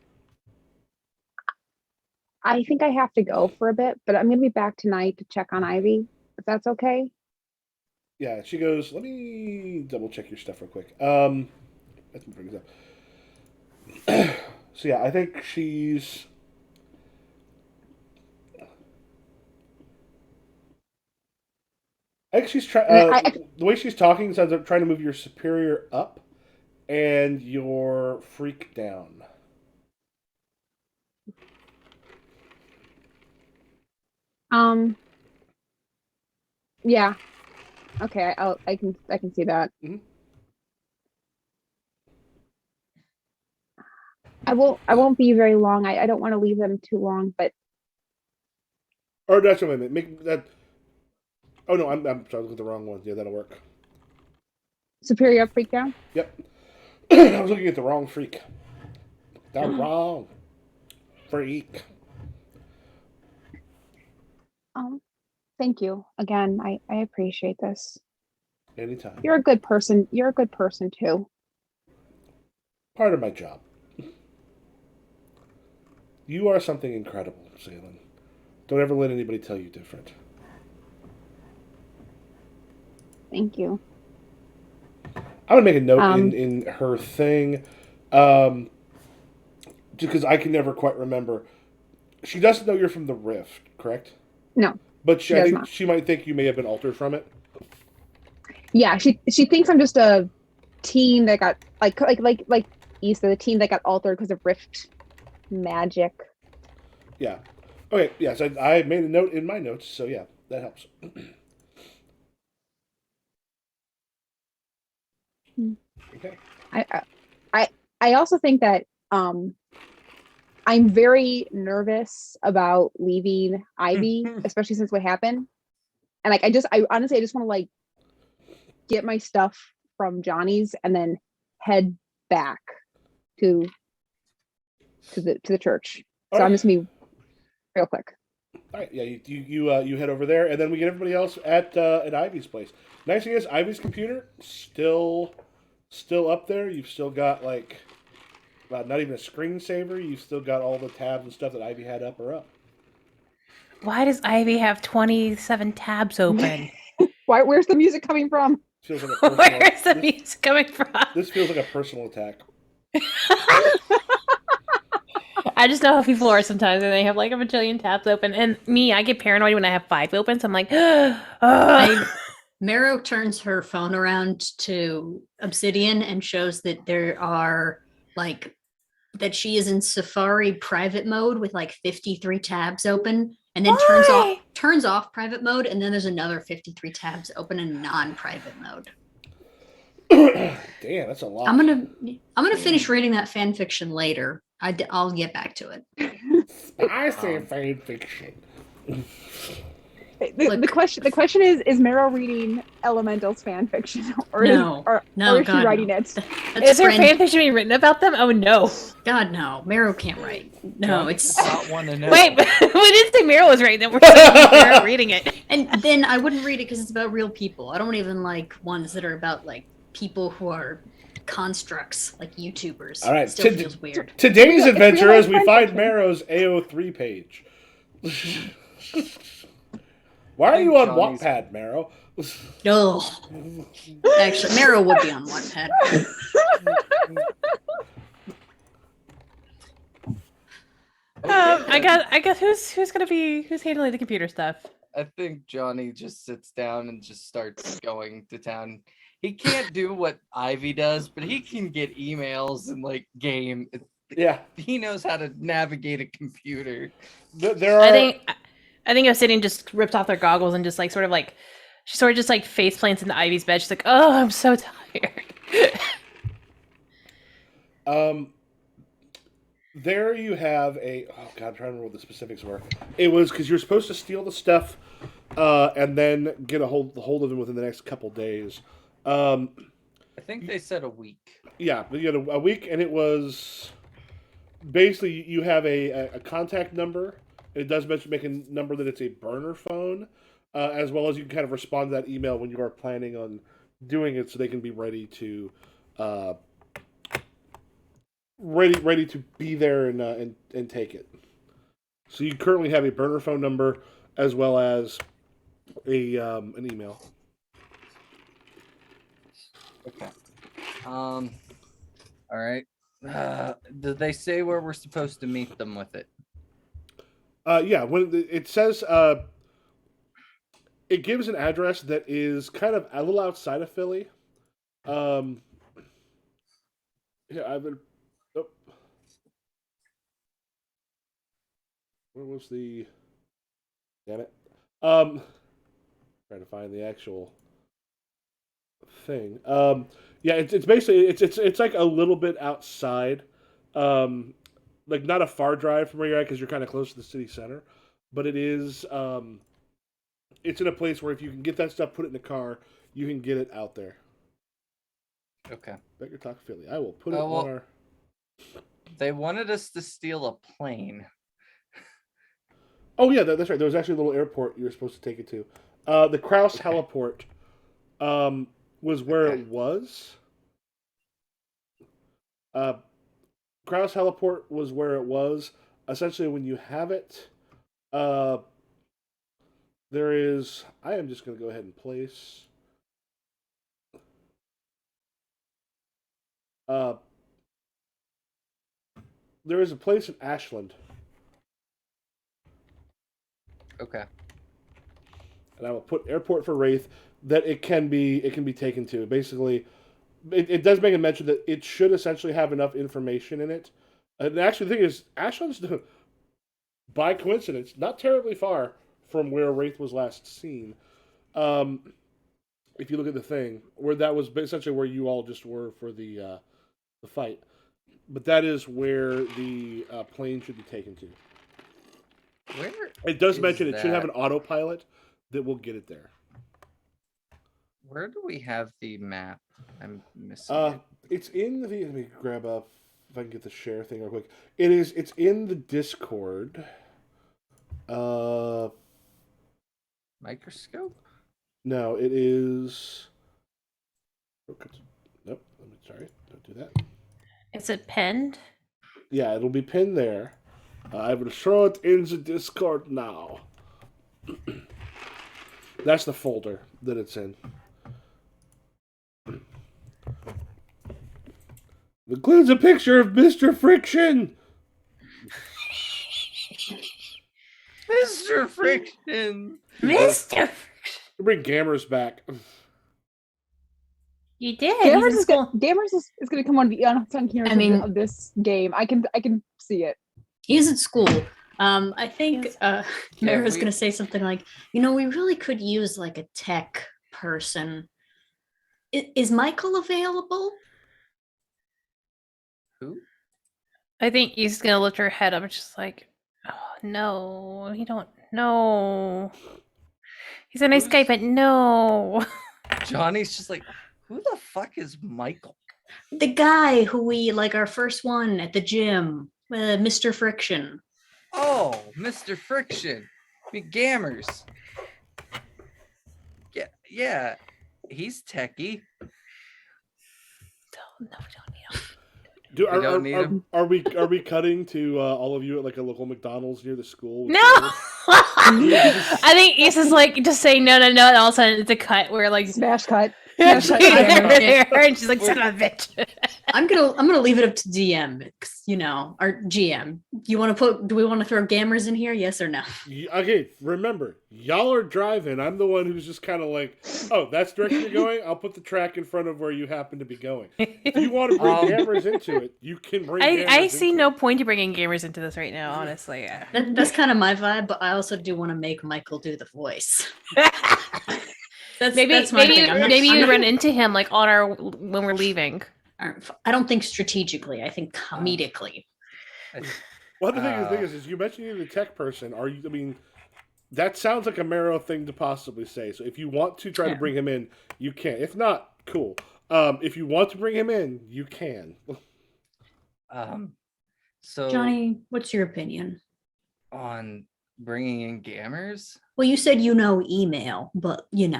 think I have to go for a bit, but I'm gonna be back tonight to check on Ivy, if that's okay. Yeah, she goes. Let me double check your stuff real quick. Let's bring this up. So yeah, I think she's. I think she's trying. The way she's talking sounds like trying to move your superior up, and your freak down. Yeah. Okay, I can see that. Mhm. I won't be very long. I don't want to leave them too long, but Or that's what I meant. Make that. Oh no, I'm sorry. I looked at the wrong one. Yeah, that'll work. superior freak down. Yep. I was looking at the wrong freak. The wrong freak. Thank you again. I appreciate this. Anytime. You're a good person. You're a good person too. Part of my job. You are something incredible, Salem. Don't ever let anybody tell you different. Thank you. I'm gonna make a note in her thing, because I can never quite remember. She doesn't know you're from the Rift, correct? No. But She I does think not. she might think you may have been altered from it. Yeah, she thinks I'm just a teen that got like Issa, the teen that got altered because of Rift magic. Yeah. Okay. Yeah. So I made a note in my notes. So yeah, that helps. Okay. I also think that I'm very nervous about leaving Ivy, especially since what happened. And like I honestly just want to like get my stuff from Johnny's and then head back to the church. So All I'm right. just gonna be real quick. All right. Yeah. You head over there, and then we get everybody else at Ivy's place. Nice thing is Ivy's computer still up there. You've still got like not even a screensaver. You've still got all the tabs and stuff that Ivy had up or up. Why does Ivy have 27 tabs open? Where's the music coming from? Feels like a personal, Where's the music coming from? This feels like a personal attack. I just know how people are sometimes, and they have like a bajillion tabs open. And me, I get paranoid when I have 5 open. So I'm like, Marrow turns her phone around to Obsidian and shows that there are like that she is in Safari private mode with like 53 tabs open, and then Why? turns off private mode, and then there's another 53 tabs open in non-private mode. Damn, that's a lot. I'm gonna finish reading that fan fiction later. I'll get back to it. I say fan fiction. The question is Meryl reading Elemental's fan fiction or No. or No, is she God, writing no. it? Is there fan fiction being written about them? Oh no! God, no. Marrow can't write. No, it's not want to know. Wait, but we didn't say Meryl was writing them. We're saying Meryl reading it. and then I wouldn't read it because it's about real people. I don't even like ones that are about like people who are constructs, like YouTubers. All right, It still feels weird. Today's It's adventure real as we fan find fiction. Marrow's AO3 page. Why are you on Johnny's- Wattpad, Marrow? Oh, actually, Marrow would be on Wattpad. I guess who's handling the computer stuff? I think Johnny just sits down and just starts going to town. He can't do what Ivy does, but he can get emails and like game. Yeah, He knows how to navigate a computer. there are. I think Obsidian just ripped off their goggles and just like sort of just like face plants into Ivy's bed. She's like, "Oh, I'm so tired." There you have a. Oh God, I'm trying to remember what the specifics were. It was because you're supposed to steal the stuff, and then get a hold of them within the next couple days. I think they said a week. Yeah, you had a week, and it was basically you have a contact number. It does make a number that it's a burner phone, as well as you can kind of respond to that email when you are planning on doing it, so they can be ready to uh, ready to be there and take it. So you currently have a burner phone number as well as a an email. Okay. All right. Did they say where we're supposed to meet them with it? Yeah, when it says it gives an address that is kind of a little outside of Philly. Um, yeah, I've been. Oh, where was the? Damn it. Trying to find the actual thing. Yeah, it's basically it's like a little bit outside. Like not a far drive from where you're at because you're kind of close to the city center, but it is. It's in a place where if you can get that stuff, put it in the car, you can get it out there. Okay. Becker Talk Philly. I will put it Oh, well, on our. They wanted us to steal a plane. Oh yeah, that's right. There was actually a little airport you were supposed to take it to. The Kraus Okay. Heliport was where Okay. it was. Kraus Heliport was where it was. Essentially, when you have it, there is. I am just going to go ahead and place. There is a place in Ashland, Okay. and I will put airport for Wraith that it can be taken to. Basically, it does make a mention that it should essentially have enough information in it. And actually, the thing is, Ashland's by coincidence not terribly far from where Wraith was last seen. If you look at the thing, where that was essentially where you all just were for the fight, but that is where the plane should be taken to. Where It does is mention it should have that? an autopilot that will get it there. Where do we have the map? I'm missing Uh, it. it's in the. Let me grab up if I can get the share thing real quick. It is. It's in the Discord. Microscope? No, it is. Nope. Sorry, don't do that. Is it pinned? Yeah, it'll be pinned there. I will throw it in the Discord now. That's the folder that it's in. It includes a picture of Mr. Friction. Mr. Friction! Mr. Bring Gamers back. You did. He's in school. Gamers is going to come on the unsung heroes I mean- of this game. I can see it. He is at school. I think Yes. Mara's we- gonna say something like, we really could use like a tech person. Is Michael available? Who? I think he's gonna lift her head up and just like, oh no, you don't know. He's a nice guy, Who's- but no. Johnny's just like, who the fuck is Michael? The guy who we like our first one at the gym, Mr. Friction. Oh, Mr. Friction. Gammers. Yeah. He's techie. No, we don't need him. Do, We don't need him. are we cutting to all of you at like a local McDonald's near the school? with No. Gamers? I think Issa's like just saying no, and all of a sudden it's a cut where like Smash cut. she's cut. there, and she's like, son of a bitch. I'm gonna leave it up to DM, our GM. Do we want to throw Gammers in here? Yes or no? Okay, remember, y'all are driving. I'm the one who's just kind of like, oh, that's the direction you're going? I'll put the track in front of where you happen to be going. If you want to bring Gamers into it, you can bring I Gamers see into no it. point to bringing gamers into this right now, honestly. That's kind of my vibe, but I also do want to make Michael do the voice. That's maybe that's my thing. I'm not- I'm you not- run into him like when we're leaving. I don't think strategically. I think comedically. Well, the thing is, you mentioned you're the tech person. Are you? I mean, that sounds like a Marrow thing to possibly say. So if you want to try to Yeah. bring him in, you can. If not, cool. If you want to bring him in, you can. So Johnny, what's your opinion? on bringing in gamers, Well, you said email, but in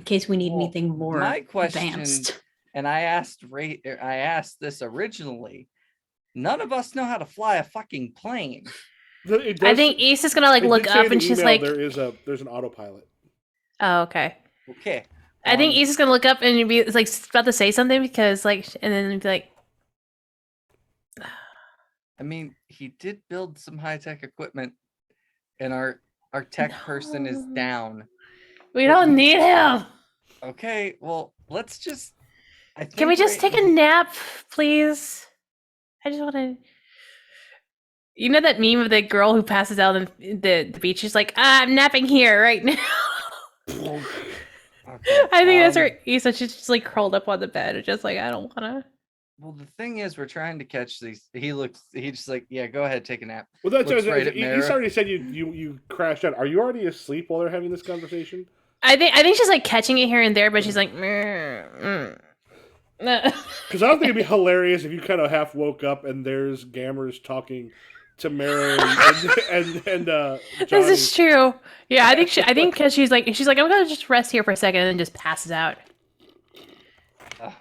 case we need Well, anything more my question, advanced. and I asked this originally. None of us know how to fly a fucking plane. It I does- think Ace is gonna like it look did say in up the and she's email like, there's an autopilot. "Oh, okay." Okay. I think on- Ace is gonna look up and be like about to say something because like, and then be like, I mean, he did build some high tech equipment, and our tech person is No. down. "We don't need him. Okay, well, let's just. Can we just take a nap, please? I just want to." You know that meme of the girl who passes out on the beach? She's like, "I'm napping here right now." Okay, I think that's her. Issa, she's just like curled up on the bed, and just like, I don't want to. Well, the thing is, we're trying to catch these. He's just like, yeah, go ahead, take a nap. Well, that's Looks right at he's Mara. already said you crashed out. Are you already asleep while they're having this conversation? I think she's like catching it here and there, but she's like, "Meh, nah." Because I don't think it'd be hilarious if you kind of half woke up and there's Gammers talking to Mary and Johnny. This is true. Yeah, I think because she's like, I'm gonna just rest here for a second and then just passes out. Oh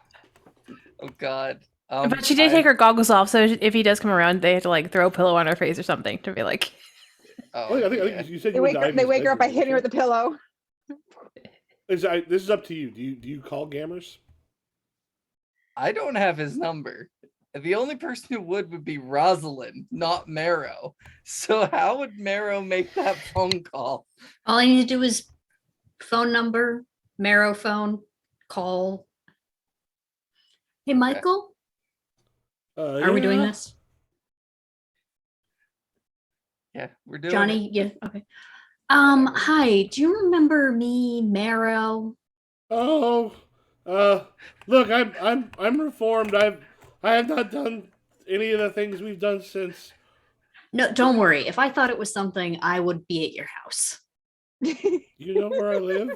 God. But she did take her goggles off, so if he does come around, they have to like throw a pillow on her face or something to be like. Oh, Well, I think yeah. you said They you wake went to her, they Ivy's wake her up by bedroom, hitting her with the pillow. This is up to you. Do you call Gammers? I don't have his number. The only person who would be Rosalind, not Marrow. So how would Marrow make that phone call? All I need to do is phone number, Marrow phone, call. Hey, Michael, are we doing this? Yeah, we're doing Johnny, it. yeah, okay. Hi, do you remember me, Marrow? Oh, look, I'm reformed. I have not done any of the things we've done since. No, don't worry. If I thought it was something, I would be at your house. You know where I live?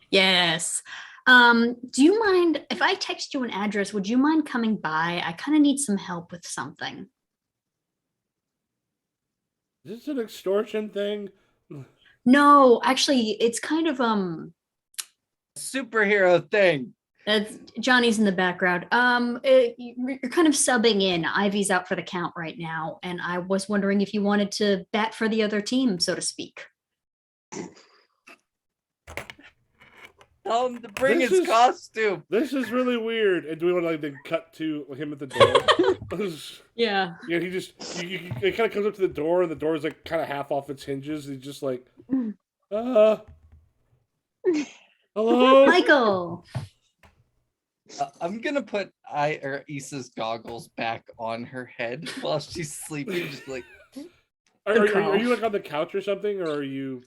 Yes. Do you mind if I text you an address? Would you mind coming by? I kind of need some help with something. Is this an extortion thing? No, actually, it's kind of Superhero thing. that's Johnny's in the background. You're kind of subbing in. Ivy's out for the count right now, and I was wondering if you wanted to bat for the other team, so to speak. Tell him to bring This his is- costume. This is really weird. And do we want to like then cut to him at the door? Yeah. Yeah, he just it kind of comes up to the door, and the door is like kind of half off its hinges. He's just like, hello. Michael. I'm gonna put Issa's goggles back on her head while she's sleeping, just like Are you like on the couch or something, or are you?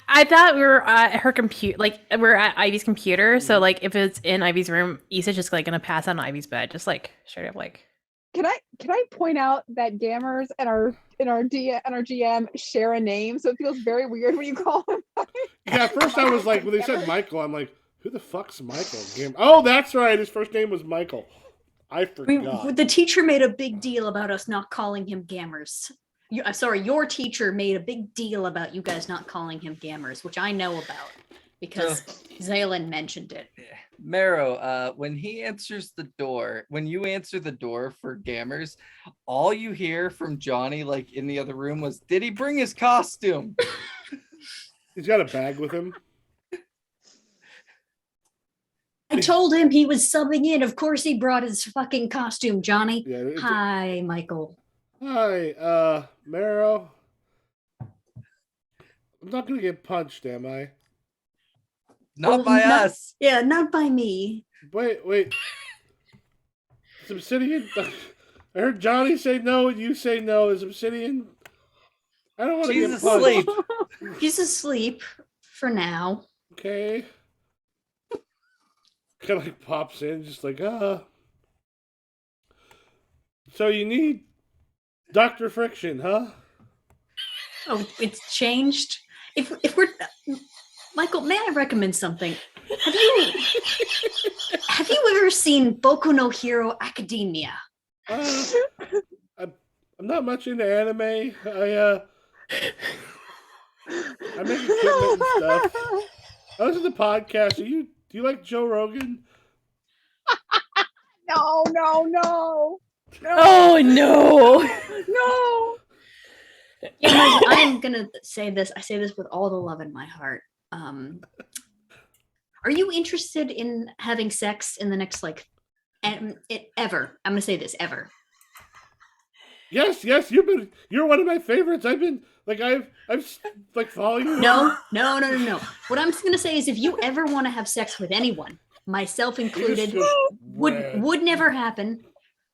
I thought we were at her computer, like we're at Ivy's computer. So like if it's in Ivy's room, Issa's just like gonna pass on Ivy's bed, just like straight up like. Can I point out that Gammers and our GM share a name, so it feels very weird when you call him. Yeah, at first I was like, when they said Michael, I'm like, who the fuck's Michael? Oh, that's right. His first name was Michael. I forgot. The teacher made a big deal about us not calling him Gammers. Sorry, your teacher made a big deal about you guys not calling him Gammers, which I know about because Zaylin mentioned it. Marrow, when he answers the door, when you answer the door for Gammers, all you hear from Johnny, like in the other room, was, "Did he bring his costume?" He's got a bag with him. I told him he was subbing in. Of course, he brought his fucking costume, Johnny. Yeah. Hi, Michael. Hi, Marrow. I'm not gonna get punched, am I? Not Well, by not- us. Yeah, not by me. Wait. Is Obsidian? I heard Johnny say no, and you say no. Is Obsidian? I don't want to She's get punched. asleep. He's asleep for now. Okay. Kind of like pops in, just like So you need Dr. Friction, huh? Oh, it's changed. If we're Michael, may I recommend something? Have you ever seen Boku no Hero Academia? Uh, I'm not much into anime. I make equipment and stuff. I listen to podcasts. Do you like Joe Rogan? No, no, no, Oh no! no. Yeah, I'm gonna say this. I say this with all the love in my heart. Are you interested in having sex in the next ever? I'm gonna say this ever. Yes, you're one of my favorites. I've like following you. No. What I'm gonna say is, if you ever want to have sex with anyone, myself included, would never happen.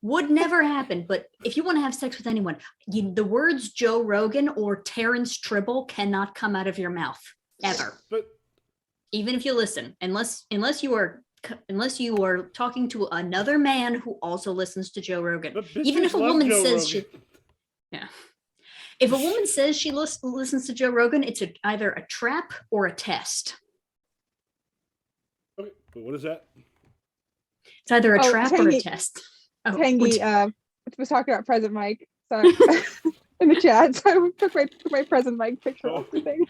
Would never happen. But if you want to have sex with anyone, the words Joe Rogan or Terrence Tribble cannot come out of your mouth ever. But even if you listen, unless you are talking to another man who also listens to Joe Rogan. Even if a woman says if a woman says she listens to Joe Rogan, it's either a trap or a test. okay, but what is that? It's either a trap or a Tangy- test. Oh, Tangy was talking about present Mike. So in the chat, so I took my present Mike picture off the thing.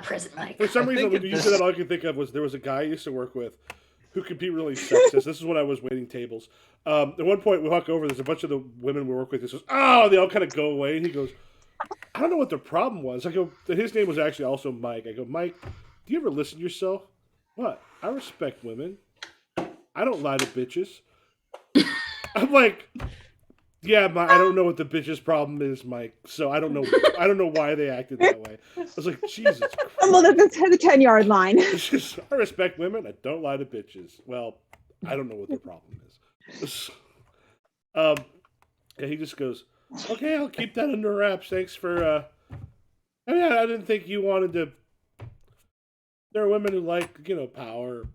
Present Mike. For some I reason, think when at you said that, all I could think of was there was a guy I used to work with who could be really sexist. This is when I was waiting tables. At one point, we walk over. There's a bunch of the women we work with. He says, "Oh," they all kind of go away, and he goes, "I don't know what the problem was." I go, his name was actually also Mike. I go, "Mike, do you ever listen to yourself?" "What? I respect women. I don't lie to bitches." I'm like, "Yeah, I don't know what the bitch's problem is, Mike. So I don't know. I don't know why they acted that way." I was like, "Jesus Christ." Well, that's the 10-yard line. It's just, I respect women. I don't lie to bitches. Well, I don't know what the problem is. Yeah, he just goes, "Okay, I'll keep that under wraps. Thanks for. I mean, I didn't think you wanted to. There are women who like, power."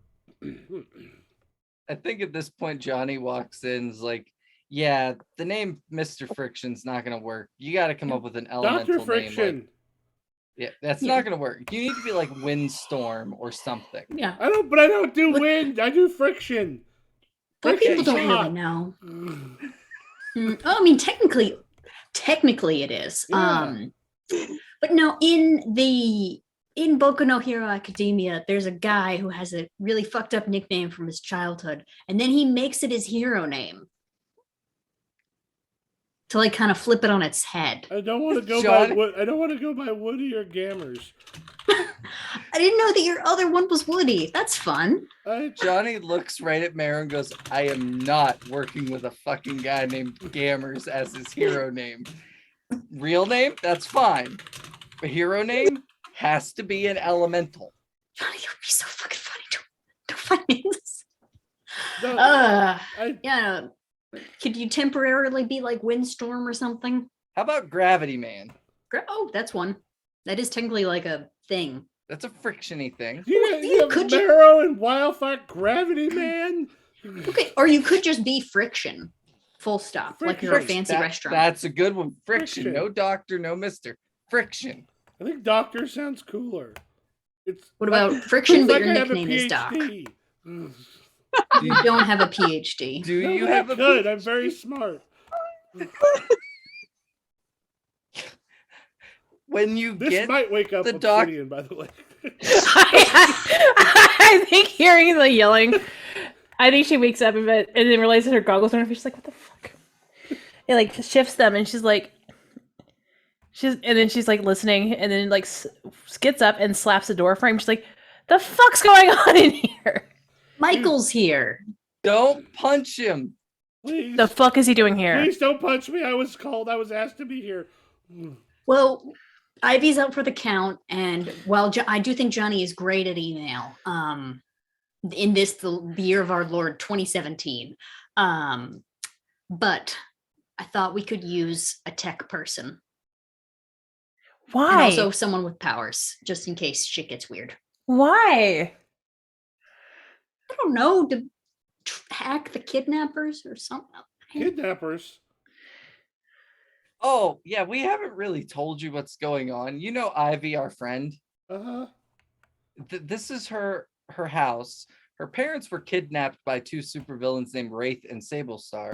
I think at this point Johnny walks in, and is like, yeah, the name Mr. Friction's not gonna work. You got to come up with an elemental Dr. Friction. name. Like, yeah, that's not gonna work. You need to be like Windstorm or something. Yeah. I don't do wind. I do friction. But people don't Friction really shot. know. Oh, I mean, technically it is. Yeah. But no, in Boku no Hero Academia, there's a guy who has a really fucked up nickname from his childhood, and then he makes it his hero name to like kind of flip it on its head. I don't want to go John- by. I don't want to go by Woody or Gammers. I didn't know that your other one was Woody. That's fun. Johnny looks right at Mara and goes, I am not working with a fucking guy named Gammers as his hero name. Real name? That's fine. But hero name has to be an elemental. Johnny, it would be so fucking funny. Don't find this. No, Yeah. Could you temporarily be like Windstorm or something? How about Gravity Man? Oh, that's one. That is technically like a thing. That's a frictiony thing. you have could you- Marrow and Wildfire Gravity Man. Okay, or you could just be Friction. Full stop. Like you're a Friction. fancy restaurant. That's a good one. Friction. Friction. No doctor, no mister. Friction. I think Doctor sounds cooler. It's What about Friction, it's but like your I have a nickname is Doc? PhD. Mm. You don't have a PhD. Do No, you but have I a could. I'm very smart. when you This get might wake up the doc- Obsidian, by the way. I think hearing the yelling, I think she wakes up and then realizes her goggles are on. She's like, "What the fuck?" It like shifts them, and she's like, and then she's like listening, and then like gets up and slaps the door frame. She's like, "The fuck's going on in here? Michael's here. don't punch him. Please, The fuck is he doing here?" please don't punch me. I was asked to be here. Well, Ivy's up for the count, and while I do think Johnny is great at email, in the year of our Lord 2017, but I thought we could use a tech person and Why? also someone with powers, just in case shit gets weird. Why? I don't know, to hack the kidnappers or something. Kidnappers. Oh, yeah, we haven't really told you what's going on. You know Ivy, our friend. Uh huh. This is her house. Her parents were kidnapped by two supervillains named Wraith and Sablestar.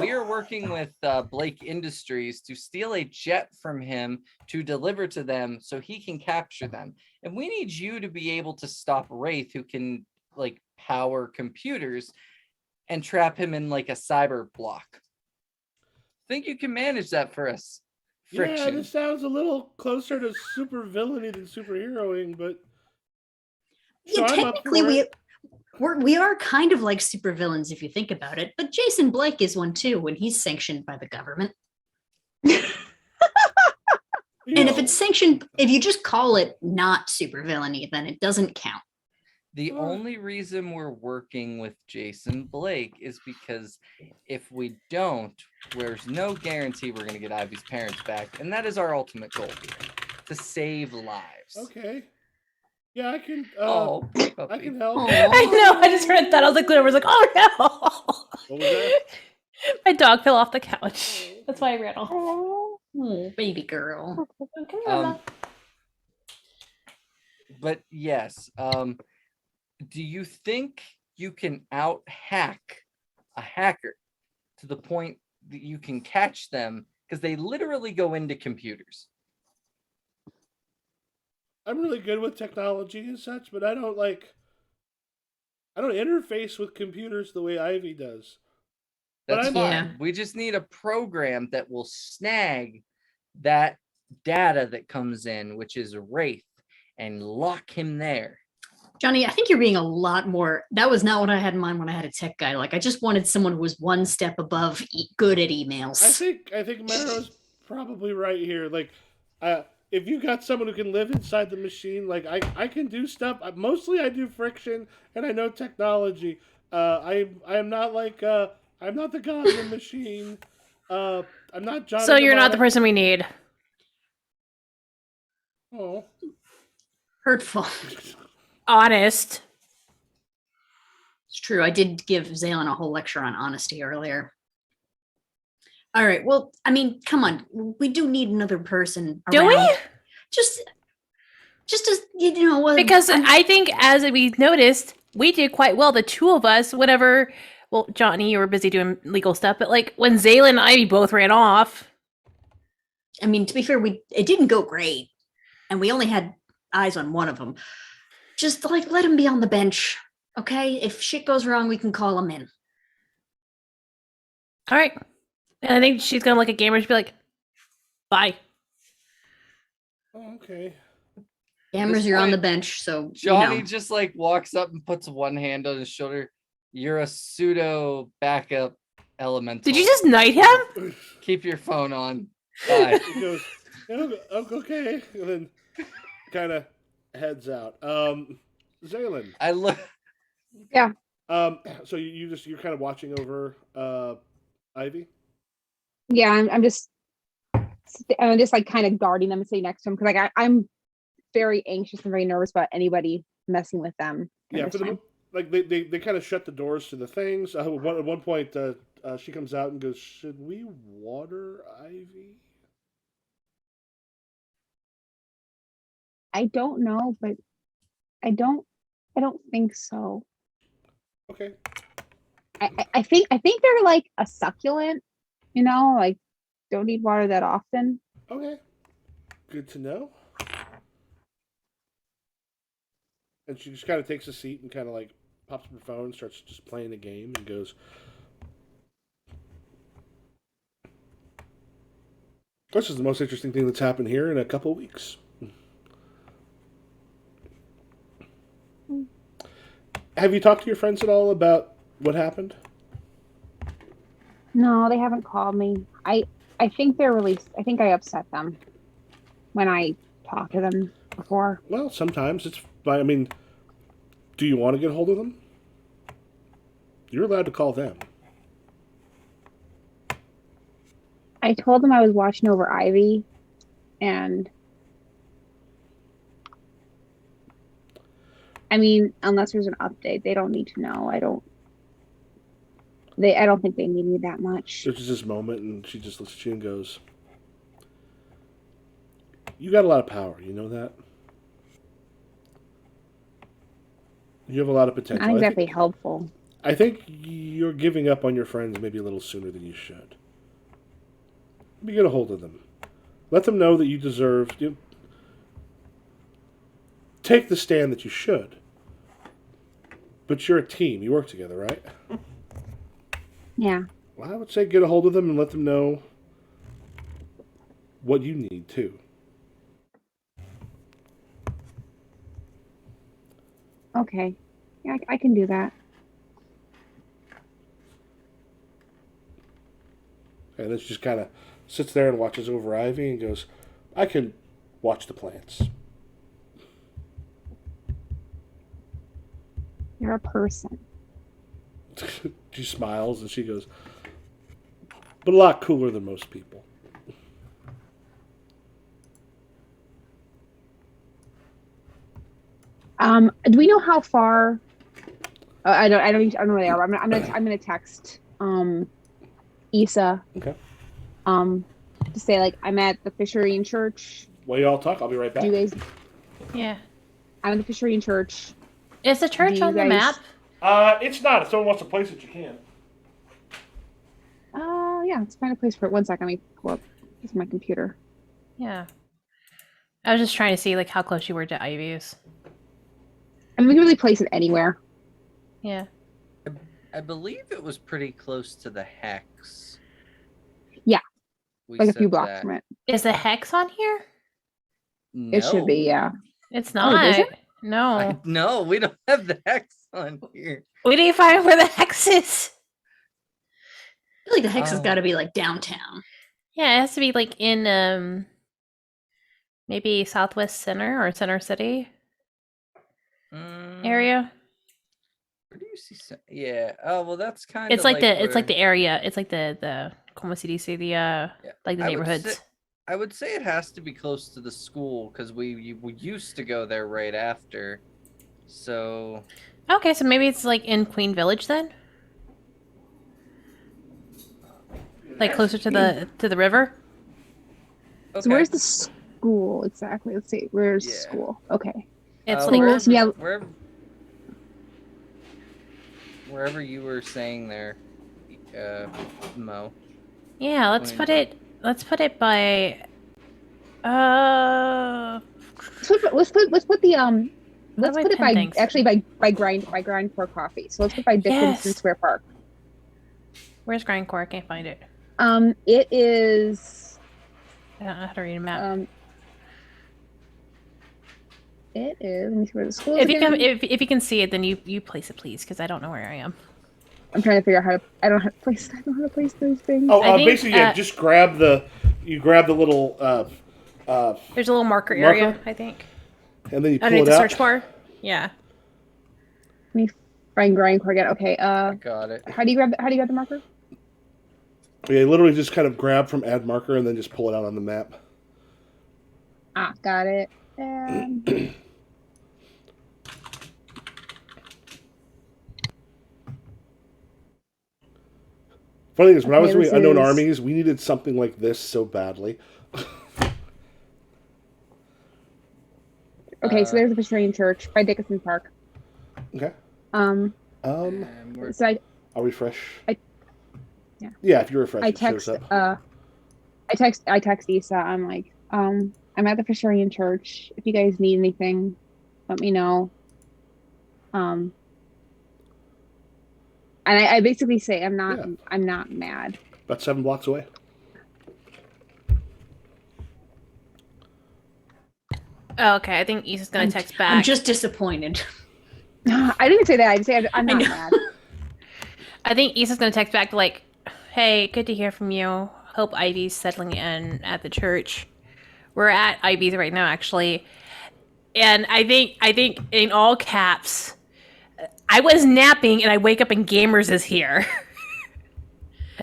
We are working with Blake Industries to steal a jet from him to deliver to them so he can capture them. And we need you to be able to stop Wraith, who can like power computers, and trap him in like a cyber block. Think you can manage that for us? Yeah, Friction. this sounds a little closer to super villainy than superheroing, but Yeah, I'm up technically for it. we are kind of like supervillains if you think about it, but Jason Blake is one too when he's sanctioned by the government. And if it's sanctioned, if you just call it not supervillainy, then it doesn't count. The only reason we're working with Jason Blake is because if we don't, there's no guarantee we're going to get Ivy's parents back. And that is our ultimate goal, to save lives. Okay. Yeah, I can. Oh, I puppy. can help. Aw. I know. I just read that. I was like, I was like, oh no. What was that? My dog fell off the couch. That's why I ran off. Oh, baby girl. Oh, come here, Emma. But yes, do you think you can out hack a hacker to the point that you can catch them? Because they literally go into computers. I'm really good with technology and such, but I don't interface with computers the way Ivy does. But That's I'm- fine. Yeah. We just need a program that will snag that data that comes in, which is Wraith, and lock him there. Johnny, I think you're being a lot more. That was not what I had in mind when I had a tech guy. Like, I just wanted someone who was one step above good at emails. I think Metro's probably right here. Like, if you got someone who can live inside the machine, like I can do stuff. Mostly I do friction and I know technology. I am not like I'm not the god of the machine. I'm not John. So you're not the person we need. Oh. Hurtful. Honest. It's true. I did give Zalen a whole lecture on honesty earlier. All right. Well, I mean, come on. We do need another person. Do around. we? Just as you know, Because I think, as we noticed, we did quite well. The two of us, whatever. Well, Johnny, you were busy doing legal stuff, but like when Zayla and Ivy both ran off. I mean, to be fair, it didn't go great, and we only had eyes on one of them. Just like let him be on the bench, okay? If shit goes wrong, we can call him in. All right. And I think she's gonna look at gamers and be like, "Bye." Oh, okay. Cameras, This you're on the point, bench, so Johnny you know. just like walks up and puts one hand on his shoulder. You're a pseudo backup elemental. Did you just knight him? Keep your phone on? Bye. He goes, "Yeah, okay," and then kind of heads out. Zaylin. I look. So you're kind of watching over Ivy. Yeah, I'm just like kind of guarding them and sitting next to him because like I'm very anxious and very nervous about anybody messing with them. at Yeah, this for the time. like they kind of shut the doors to the things. At one point, she comes out and goes, "Should we water Ivy?" I don't know, but I don't think so. Okay. I think they're like a succulent, you know, like don't need water that often. Okay. Good to know. And she just kind of takes a seat and kind of like pops up her phone, starts just playing the game, and goes, "This is the most interesting thing that's happened here in a couple of weeks." Have you talked to your friends at all about what happened? No, they haven't called me. I think they're really. I think I upset them when I talked to them before. Well, sometimes it's. I mean, do you want to get hold of them? You're allowed to call them. I told them I was watching over Ivy, and I mean, unless there's an update, they don't need to know. I don't think they need me that much. There's just this moment, and she just looks at you and goes, "You got a lot of power. You know that." You have a lot of potential. Not exactly helpful. I think you're giving up on your friends maybe a little sooner than you should. Maybe get a hold of them. Let them know that you deserve. Take the stand that you should. But you're a team. You work together, right? Yeah. Well, I would say get a hold of them and let them know what you need too. Okay. Yeah, I can do that. And then she just kind of sits there and watches over Ivy and goes, I can watch the plants. You're a person. She smiles and she goes, but a lot cooler than most people. Do we know how far? I don't know where they are. I'm gonna text Issa. Okay. To say like I'm at the Fishery Church. While you all talk, I'll be right back. Do you guys? Yeah. I'm at the Fishery Church. Is the church Do you on the guys- map? It's not. If someone wants to place it, you can. Yeah, let's find a place for it. 1 second, let me pull up. This is my computer. Yeah. I was just trying to see like how close you were to Ivy's. I mean, we can really place it anywhere. Yeah. I believe it was pretty close to the hex. Yeah, We Like a few said blocks that. from it. Is the hex on here? It should be, No. yeah. It's Oh, not. is it? No. No, we don't have the hex on here. We need to find where the hex is. I feel like the hex has Oh. got to be like downtown. Yeah, it has to be like in maybe Southwest Center or Center City area. Where do you see? Yeah. Oh well, that's kind of. It's like the area. It's like the Como CDC, like the I would neighborhoods. say- I would say it has to be close to the school because we used to go there right after. So Okay, so maybe it's like in Queen Village then? Like closer to the river? So where's the school exactly? Let's see. Where's the Yeah. school? Okay. It's Uh, like wherever- yeah. wherever you were saying there, Mo. yeah, let's put it by Let's put the let's do I put it pin by things? actually by grind for coffee. So let's put by Dickinson Yes. Square Park. where's Grindcore? I can't find it. It is I don't know how to read a map. it is. Let me see where the school is. if you again. can if you can see it, then you place it please, because I don't know where I am. I'm trying to figure out how to. I don't know how to place those things. Oh, I think, basically, yeah, just grab the little There's a little marker area, Marker? I think. and then you pull Underneath it the out. search bar. Yeah. Let me find grindcore again. Okay. I got it. How do you grab the marker? Yeah, you literally just kind of grab from add marker and then just pull it out on the map. Ah, got it. And Funny thing is, when I was Okay, doing this Unknown is- Armies, we needed something like this so badly. okay, so there's the Presbyterian Church by Dickinson Park. Okay. Um. And we're- So I'll refresh. Yeah. Yeah, if you refresh, I it shows text up. I text Issa. I'm like, I'm at the Presbyterian Church. If you guys need anything, let me know. And I basically say I'm not mad. About 7 blocks away. Oh, okay, I think Issa's gonna text back. I'm just disappointed. I didn't say that. I just said I'm not know. mad. I think Issa's gonna text back like, "Hey, good to hear from you. Hope Ivy's settling in at the church. We're at Ivy's right now, actually." And I think in all caps, I was napping and I wake up and Gamers is here.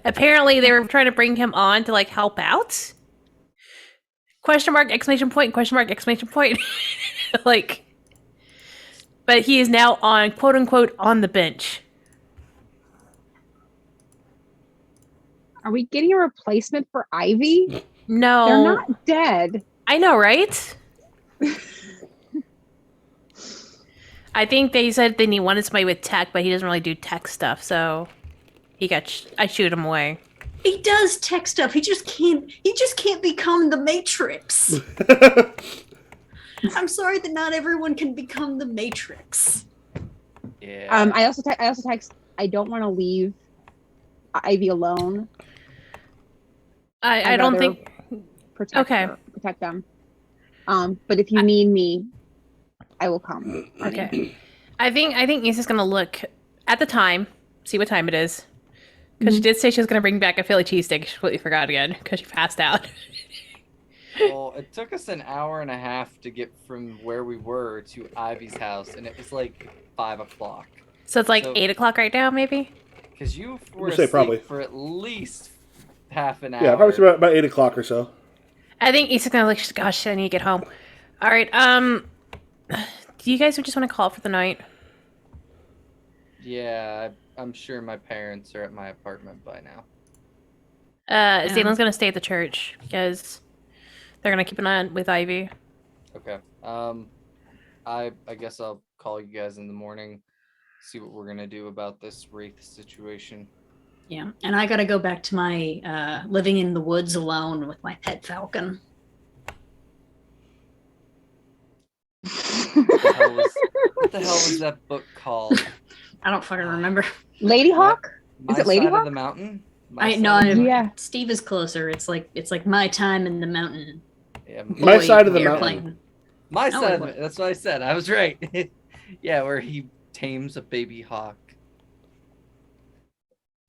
Apparently, they were trying to bring him on to like help out. Question mark! Exclamation point! Question mark! Exclamation point! Like, but he is now on quote unquote on the bench. Are we getting a replacement for Ivy? No, They're not dead. I know, right? I think they said they wanted somebody with tech, but he doesn't really do tech stuff, so I shoot him away. He does tech stuff. He just can't become the Matrix. I'm sorry that not everyone can become the Matrix. Yeah. I also text. I don't want to leave Ivy alone. I I'd don't rather think. protect them. But if you need me, I will come. honey. Okay. I think Issa's gonna look at the time, see what time it is. Because she did say she was gonna bring back a Philly cheesesteak. She completely forgot again because she passed out. Well, it took us an hour and a half to get from where we were to Ivy's house, and it was like 5 o'clock. So it's like So- 8 o'clock right now, maybe. Because you were We'll say asleep probably. for at least half an hour. Yeah, probably about 8 o'clock or so. I think Issa's gonna like, gosh, I need to get home. All right. Do you guys just want to call it for the night? Yeah, I'm sure my parents are at my apartment by now. Zalen's gonna stay at the church because they're gonna keep an eye on with Ivy. Okay. I guess I'll call you guys in the morning, see what we're gonna do about this wraith situation. Yeah, and I gotta go back to my living in the woods alone with my pet falcon. What the hell was that book called? I don't fucking remember. Lady Hawk? My Is it Lady Side of Hawk? the Mountain? I Side know. of the- Yeah. Steve is closer. It's like my time in the mountain. Yeah, My Boy Side of the airplane. Mountain. my No, side. it Of wasn't. it, that's what I said. I was right. Yeah, where he tames a baby hawk.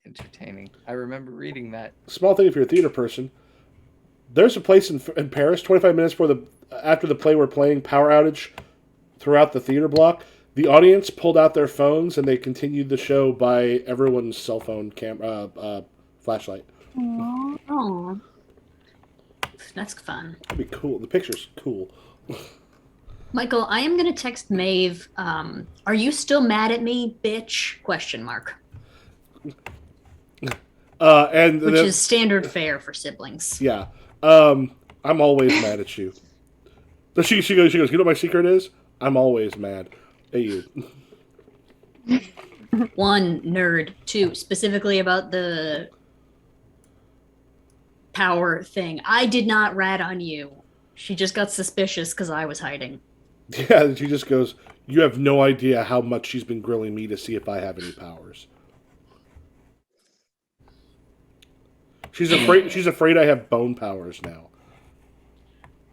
Entertaining. I remember reading that. Small thing if you're a theater person. There's a place in Paris, 25 minutes after the play we're playing, power outage throughout the theater block. The audience pulled out their phones and they continued the show by everyone's cell phone flashlight. Oh, that's fun. That'd be cool. The picture's cool. Michael, I am gonna text Maeve. Are you still mad at me, bitch? Question mark. And Which then- is standard fare for siblings. yeah. I'm always mad at you. So she goes, you know what my secret is? I'm always mad at you. 1, nerd. 2, specifically about the power thing. I did not rat on you. She just got suspicious because I was hiding. Yeah, and she just goes, you have no idea how much she's been grilling me to see if I have any powers. She's afraid I have bone powers now.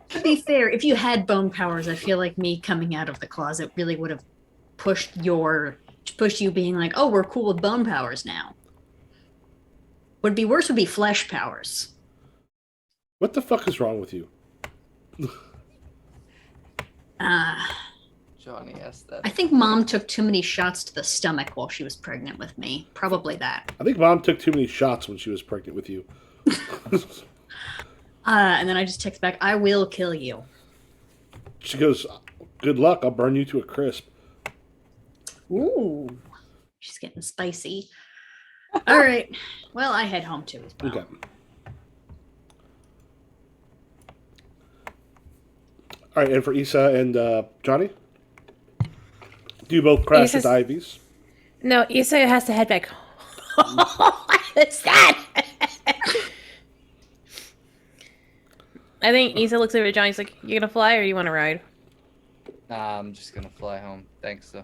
To be fair, if you had bone powers, I feel like me coming out of the closet really would have pushed you being like, oh, we're cool with bone powers now. Would be worse would be flesh powers. What the fuck is wrong with you? Johnny asked that. I think mom took too many shots to the stomach while she was pregnant with me. Probably that. I think mom took too many shots when she was pregnant with you. And then I just text back, I will kill you. She goes, good luck, I'll burn you to a crisp. Ooh. She's getting spicy. All right. Well, I head home too as well. Okay. All right, and for Issa and Johnny? Do you both crash Issa's- with Ivy's? No, Issa has to head back. What's that? I think Issa looks over at Johnny. He's like, "You gonna fly or you want to ride?" Nah, I'm just gonna fly home. Thanks, though.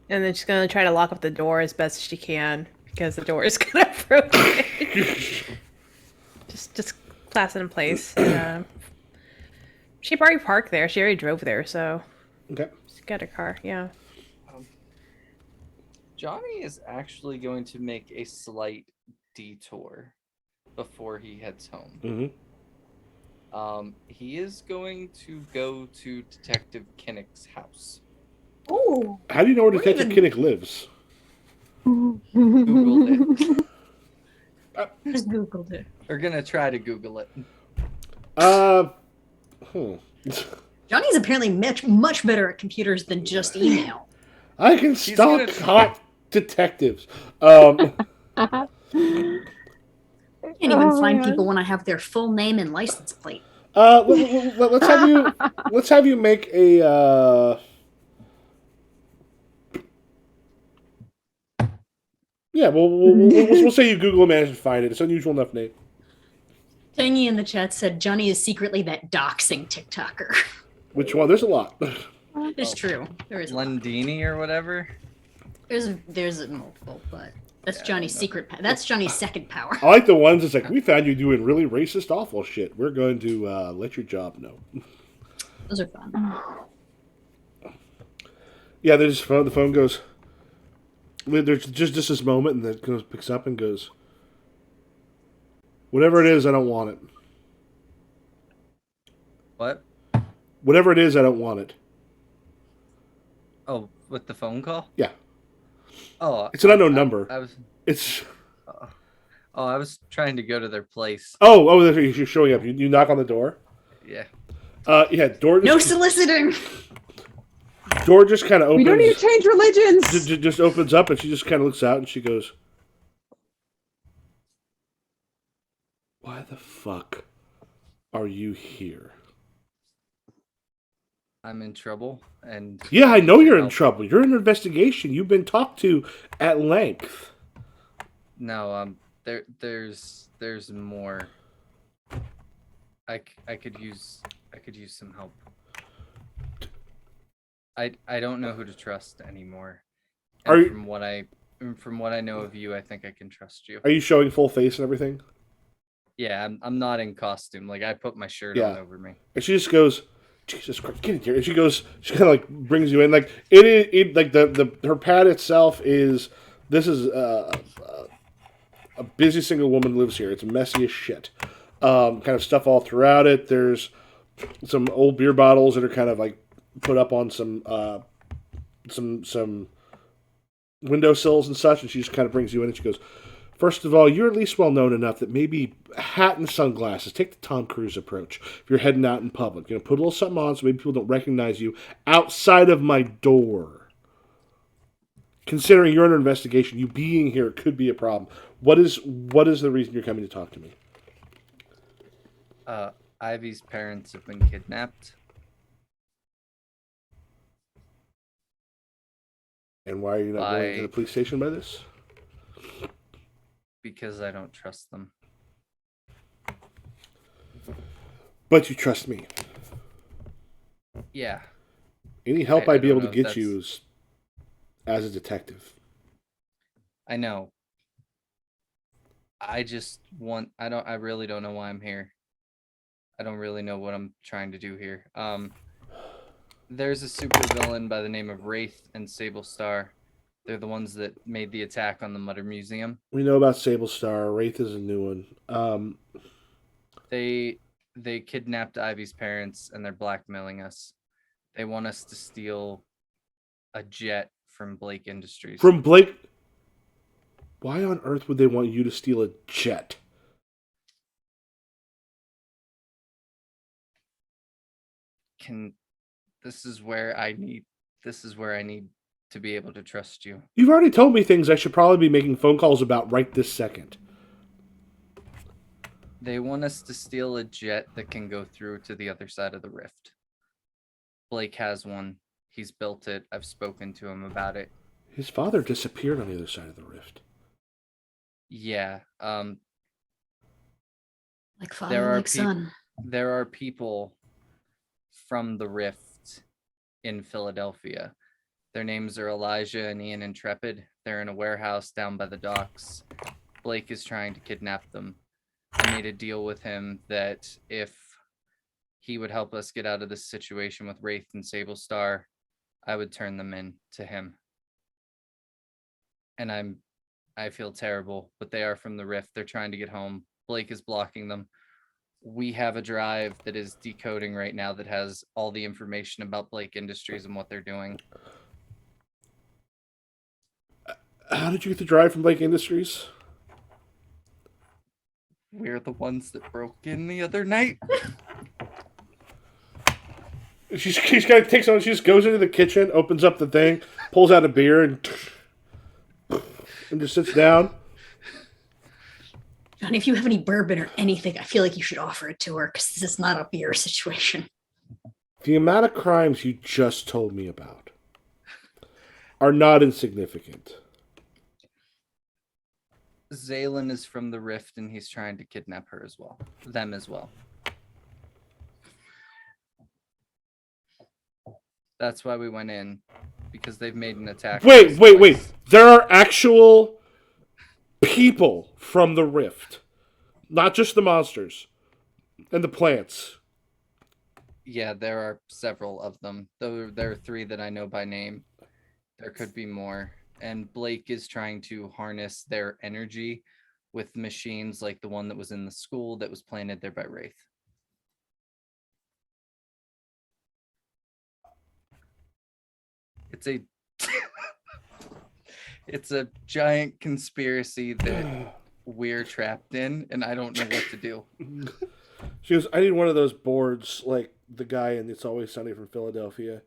And then she's gonna try to lock up the door as best as she can because the door is kind of broken. just class it in place. And, she already parked there. She already drove there, so Okay. she's got her car. Yeah. Johnny is actually going to make a slight detour before he heads home. Mm-hmm. He is going to go to Detective Kinnick's house. Oh. How do you know where We're Detective even- Kinnick lives? Googled it. Just Googled it. We're gonna try to Google it. Johnny's apparently much better at computers than just email. I can He's stalk gonna- hot detectives. I can't even Oh my find God. people when I have their full name and license plate. Let's have you make a. Yeah, we'll say you Google and manage to find it. It's an unusual enough name. Tangy in the chat said Johnny is secretly that doxing TikToker. Which one? There's a lot. It's true. There is a lot. Lundini or whatever. There's multiple, but that's Yeah, I Johnny's don't know. secret. That's Johnny's second power. I like the ones that's like, we found you doing really racist, awful shit. We're going to let your job know. Those are fun. Yeah, the phone goes. There's just this moment, and it goes picks up and goes. Whatever it is, I don't want it. What? Whatever it is, I don't want it. Oh, with the phone call? Yeah. Oh, It's an unknown number. I was. It's. Oh, I was trying to go to their place. Oh, you're showing up. You knock on the door. Yeah. Yeah, door. No soliciting. Door just kind of opens. We don't need to change religions. Just opens up, and she just kind of looks out, and she goes, "Why the fuck are you here?" I'm in trouble, and Yeah, I know you're in Help. trouble. You're in an investigation. You've been talked to at length. no, there's more. I could use some help. I don't know who to trust anymore. Are And you- from what I know of you, I think I can trust you. Are you showing full face and everything? Yeah, I'm not in costume. Like I put my shirt Yeah. on over me. And she just goes, "Jesus Christ, get in here!" And she goes, she kind of like brings you in. Like it like the her pad itself is. This is a busy single woman lives here. It's messy as shit. Kind of stuff all throughout it. There's some old beer bottles that are kind of like put up on some windowsills and such. And she just kind of brings you in and she goes, "First of all, you're at least well known enough that maybe a hat and sunglasses. Take the Tom Cruise approach. If you're heading out in public, put a little something on so maybe people don't recognize you outside of my door. Considering you're under investigation, you being here could be a problem. What is the reason you're coming to talk to me?" Ivy's parents have been kidnapped. And why are you not going to the By- police station by this? Because I don't trust them. But you trust me. Yeah. Any help I I'd be don't able to know if get you that's- is as a detective. I know. I really don't know why I'm here. I don't really know what I'm trying to do here. There's a supervillain by the name of Wraith and Sable Star. They're the ones that made the attack on the Mutter Museum. We know about Sable Star. Wraith is a new one. They kidnapped Ivy's parents and they're blackmailing us. They want us to steal a jet from Blake Industries. From Blake. Why on earth would they want you to steal a jet? This is where I need to be able to trust you. You've already told me things I should probably be making phone calls about right this second. They want us to steal a jet that can go through to the other side of the rift. Blake has one. He's built it. I've spoken to him about it. His father disappeared on the other side of the rift. Yeah. Like father, There are like son. There are people from the rift in Philadelphia. Their names are Elijah and Ian Intrepid. They're in a warehouse down by the docks. Blake is trying to kidnap them. I made a deal with him that if he would help us get out of this situation with Wraith and Sable Star, I would turn them in to him. And I feel terrible, but they are from the rift. They're trying to get home. Blake is blocking them. We have a drive that is decoding right now that has all the information about Blake Industries and what they're doing. How did you get the drive from Blake Industries? We're the ones that broke in the other night. She's kind of takes on. She just goes into the kitchen, opens up the thing, pulls out a beer, and just sits down. Johnny, if you have any bourbon or anything, I feel like you should offer it to her because this is not a beer situation. The amount of crimes you just told me about are not insignificant. Zaylin is from the Rift, and he's trying to kidnap her as well. Them as well. That's why we went in, because they've made an attack. Wait. There are actual people from the Rift, not just the monsters and the plants. Yeah, there are several of them. Though there are 3 that I know by name. There could be more. And Blake is trying to harness their energy with machines like the one that was in the school that was planted there by Wraith. It's a it's a giant conspiracy that we're trapped in, and I don't know what to do. She goes, I need one of those boards like the guy in It's Always Sunny from Philadelphia.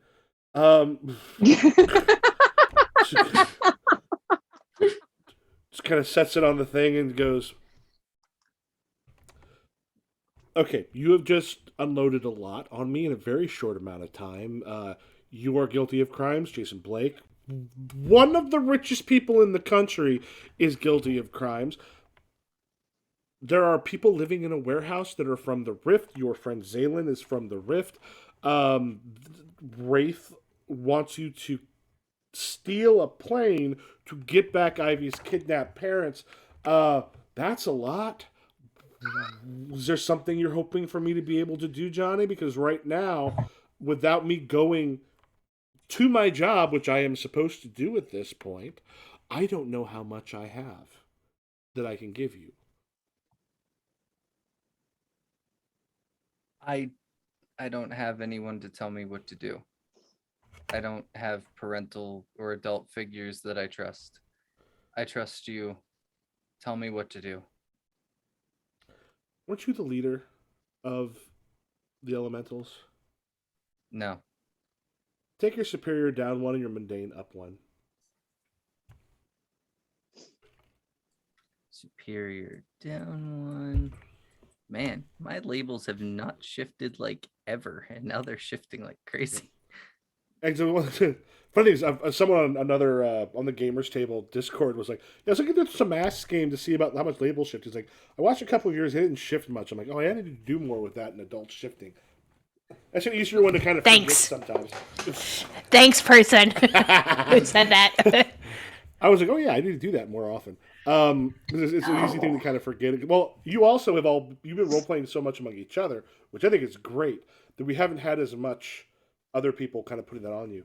She just kind of sets it on the thing and goes, okay, you have just unloaded a lot on me in a very short amount of time. You are guilty of crimes, Jason Blake. One of the richest people in the country is guilty of crimes. There are people living in a warehouse that are from the Rift. Your friend Zaylin is from the Rift. Wraith wants you to steal a plane to get back Ivy's kidnapped parents. That's a lot. Is there something you're hoping for me to be able to do, Johnny? Because right now, without me going to my job, which I am supposed to do at this point, I don't know how much I have that I can give you. I don't have anyone to tell me what to do. I don't have parental or adult figures that I trust. I trust you. Tell me what to do. Weren't you the leader of the elementals? No. Take your superior down 1 and your mundane up 1. Superior down 1. Man, my labels have not shifted like ever, and now they're shifting like crazy. And so, funny thing is, someone on another on the gamers table Discord was like, "Yeah, I was looking at some Masks game to see about how much label shift." He's like, "I watched a couple of years; it didn't shift much." I'm like, "Oh, I need to do more with that in adult shifting." That's an easier one to kind of forget Thanks. sometimes. Thanks, person who said that. I was like, "Oh yeah, I need to do that more often." It's an easy thing to kind of forget. Well, you also have you've been role playing so much among each other, which I think is great that we haven't had as much other people kind of putting that on you.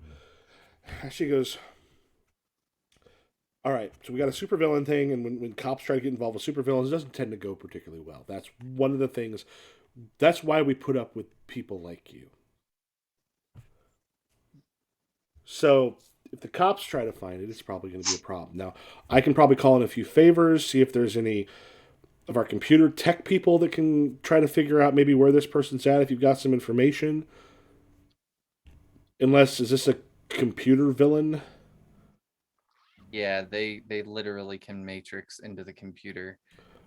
She goes, all right, so we got a supervillain thing, and when cops try to get involved with supervillains, it doesn't tend to go particularly well. That's one of the things. That's why we put up with people like you. So if the cops try to find it, it's probably going to be a problem. Now, I can probably call in a few favors, see if there's any of our computer tech people that can try to figure out maybe where this person's at if you've got some information. Unless, is this a computer villain? Yeah, they literally can matrix into the computer.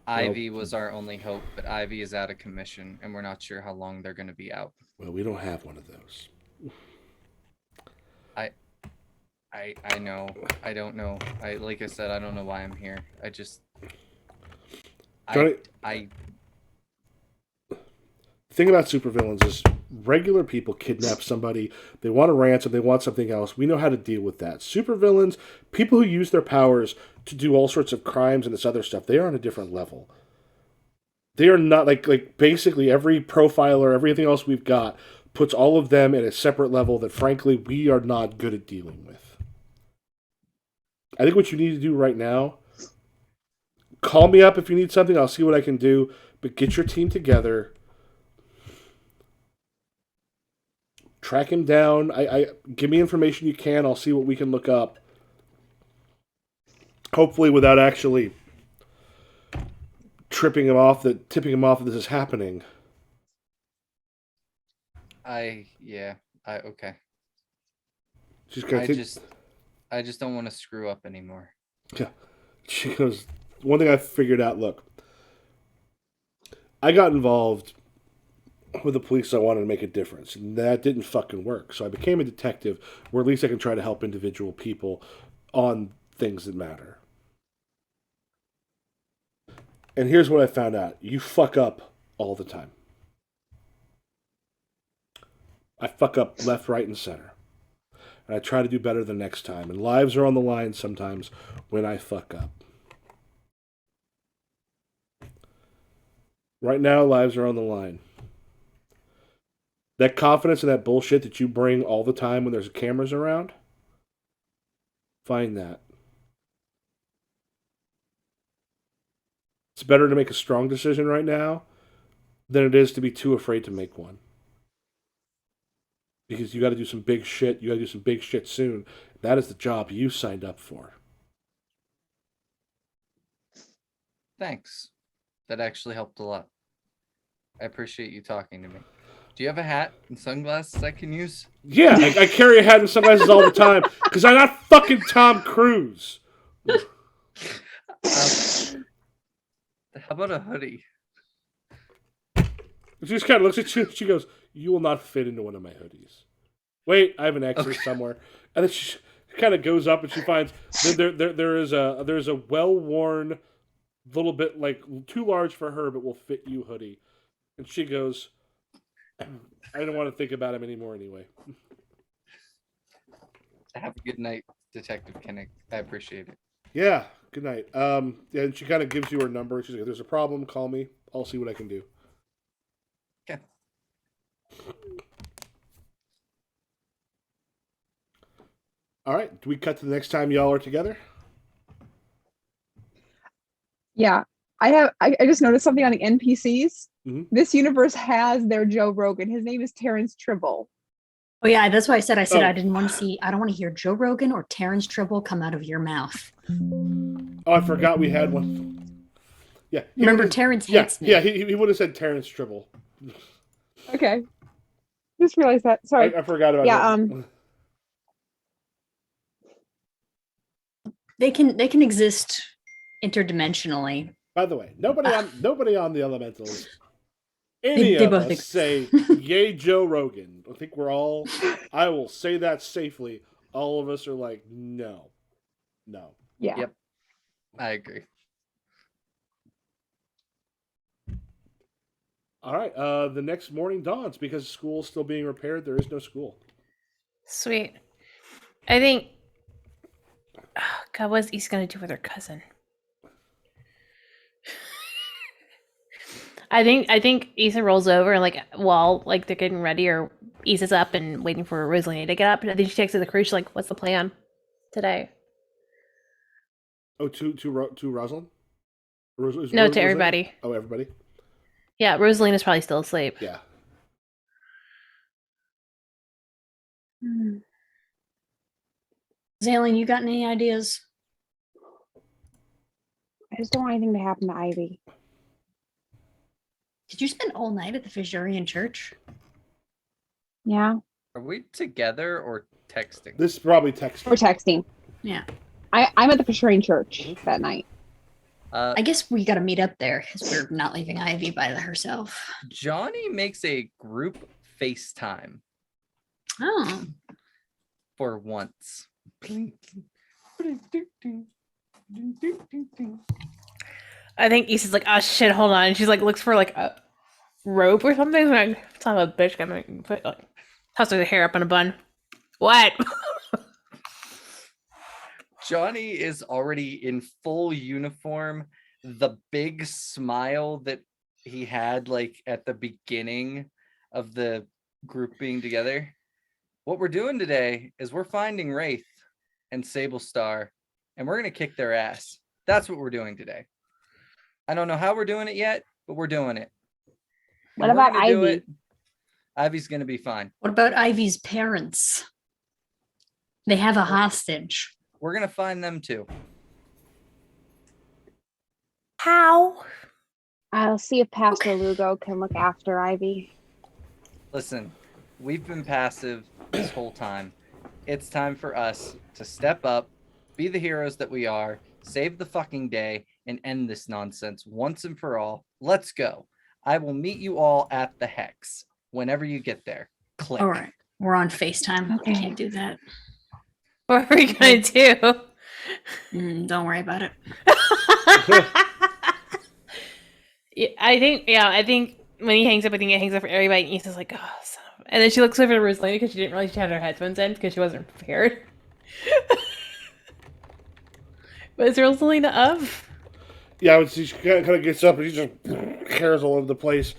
Ivy was our only hope, but Ivy is out of commission, and we're not sure how long they're going to be out. Well, we don't have one of those. I know. I don't know. Like I said, I don't know why I'm here. Johnny, I the thing about supervillains is regular people kidnap somebody, they want a ransom, they want something else. We know how to deal with that. Supervillains, people who use their powers to do all sorts of crimes and this other stuff, they are on a different level. They are not like basically every profiler, everything else we've got puts all of them at a separate level that frankly we are not good at dealing with. I think what you need to do right now, call me up if you need something, I'll see what I can do, but get your team together. Track him down. I give me information you can. I'll see what we can look up. Hopefully, without actually tipping him off that this is happening. Okay. She's gonna I just don't want to screw up anymore. Yeah. She goes, one thing I figured out, look, I got involved with the police. I wanted to make a difference, and that didn't fucking work. So I became a detective, where at least I can try to help individual people on things that matter. And here's what I found out: you fuck up all the time. I fuck up left, right, and center. And I try to do better the next time. And lives are on the line sometimes when I fuck up. Right now, lives are on the line. That confidence and that bullshit that you bring all the time when there's cameras around, find that. It's better to make a strong decision right now than it is to be too afraid to make one. Because you got to do some big shit. You got to do some big shit soon. That is the job you signed up for. Thanks. That actually helped a lot. I appreciate you talking to me. Do you have a hat and sunglasses I can use? Yeah, I carry a hat and sunglasses all the time because I'm not fucking Tom Cruise. How about a hoodie? She just kind of looks at you and she goes, "You will not fit into one of my hoodies." Wait, I have an extra somewhere. And then she kind of goes up and she finds there is a well-worn, little bit like too large for her but will fit you hoodie. And she goes, "I don't want to think about him anymore anyway." Have a good night, Detective Kinnick. I appreciate it. Yeah, good night. Yeah, and she kind of gives you her number. She's like, "If there's a problem, call me. I'll see what I can do." Okay. All right. Do we cut to the next time y'all are together? Yeah. I just noticed something on the NPCs. Mhm. This universe has their Joe Rogan. His name is Terrence Tribble. Oh yeah, that's why I said Oh. I didn't want to see. I don't want to hear Joe Rogan or Terrence Tribble come out of your mouth. Oh, I forgot we had one. Yeah. he Remember, would've- Terrence Yeah, hates me. yeah. He would have said Terrence Tribble. Okay. Just realized that. Sorry. I forgot about Yeah, that. They can exist interdimensionally. By the way, nobody on the Elementals. Any They of both us think- say "Yay, Joe Rogan." I think we're all. I will say that safely. All of us are like, no. Yeah. Yep. I agree. All right. The next morning dawns because school's still being repaired. There is no school. Sweet. I think. Oh, God, what's Issa gonna do with her cousin? I think Issa rolls over and while they're getting ready or Issa's up and waiting for Rosalie to get up. And I think she takes to the crew. She's like, "What's the plan today?" Oh, to Rosalind? No, to everybody. Oh, everybody. Yeah, Rosalina's probably still asleep. Yeah. Hmm. Zalen, you got any ideas? I just don't want anything to happen to Ivy. Did you spend all night at the Fisherian church? Yeah. Are we together or texting? This is probably texting. We're texting. Yeah. I'm at the Fisherian church that night. I guess we got to meet up there because we're not leaving Ivy by herself. Johnny makes a group FaceTime Oh, for once. I think Issa's like, "Oh shit, hold on." And she's like, looks for a rope or something. Like, talking about bitch, gonna put tosses her hair up in a bun. What? Johnny is already in full uniform. The big smile that he had at the beginning of the group being together. What we're doing today is we're finding Wraith and Sable Star, and we're gonna kick their ass. That's what we're doing today. I don't know how we're doing it yet, but we're doing it. What And we're about gonna do Ivy? it. Ivy's gonna be fine. what about Ivy's parents? They have a hostage. We're gonna find them too. How? I'll see if Pastor Lugo can look after Ivy. Listen, we've been passive this whole time. It's time for us to step up, be the heroes that we are, save the fucking day, and end this nonsense once and for all. Let's go. I will meet you all at the hex whenever you get there. Click. All right. We're on FaceTime. Okay. I can't do that. What are we gonna do? Don't worry about it. Yeah, I think when he hangs up, I think he hangs up for everybody. And Issa's like, oh, son of... And then she looks over to Rosalina because she didn't realize she had her headphones in because she wasn't prepared. But is Rosalina up? Yeah, I would see she kind of gets up and she just cares all over the place.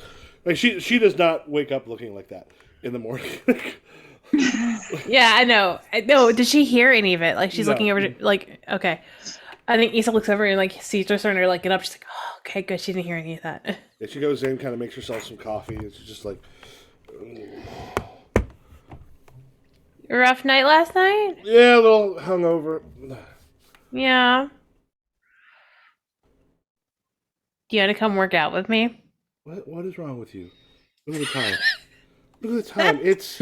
Like she does not wake up looking like that in the morning. Yeah, I know. Did she hear any of it? Like she's No. looking over to, like, okay. I think Issa looks over and like sees her starting to like get up. She's like, oh, okay, good. She didn't hear any of that. Yeah, she goes in, kind of makes herself some coffee, and she's just like, Rough night last night? yeah, a little hungover. Yeah. Do you want to come work out with me? What is wrong with you? Look at the time. Look at the time. It's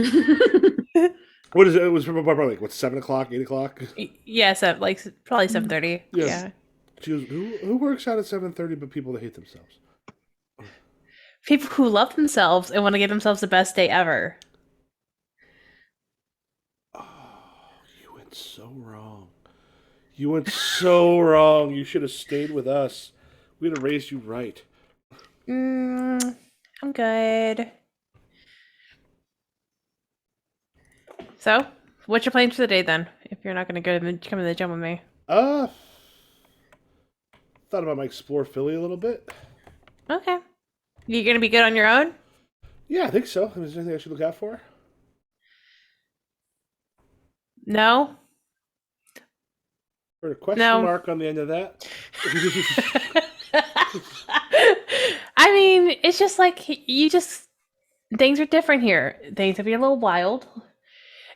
what is it? It was probably like what 7 o'clock, 8 o'clock. Yeah, so like probably 7:30. Yes. Yeah. She goes, who works out at 7:30 but people that hate themselves? People who love themselves and want to give themselves the best day ever. Oh, you went so wrong. You went so wrong. You should have stayed with us. We'd have raised you right. I'm good. So, what's your plans for the day then? If you're not going to come to the gym with me. Thought about my explore Philly a little bit. Okay. You going to be good on your own? Yeah, I think so. Is there anything I should look out for? No. Or a question No. mark on the end of that? I mean, it's just like things are different here. Things will be a little wild.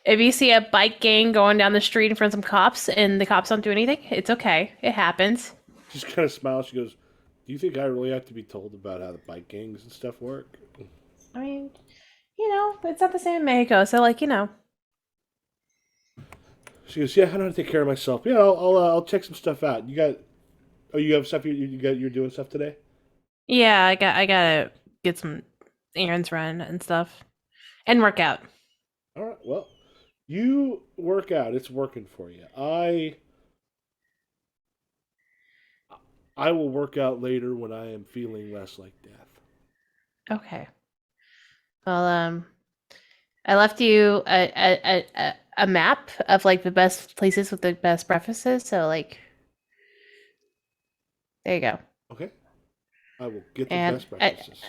If you see a bike gang going down the street in front of some cops and the cops don't do anything, it's okay. It happens. She just kind of smiles. She goes, "Do you think I really have to be told about how the bike gangs and stuff work?" I mean, it's not the same in Mexico, so like, She goes, "Yeah, I know how to take care of myself. Yeah, I'll check some stuff out. You have stuff you're doing stuff today? Yeah, I gotta get some errands run and stuff. And work out. All right. Well, you work out. It's working for you. I will work out later when I am feeling less like death." Okay. Well, I left you a map of like the best places with the best breakfasts, so like there you go. Okay. I will get the And best breakfasts.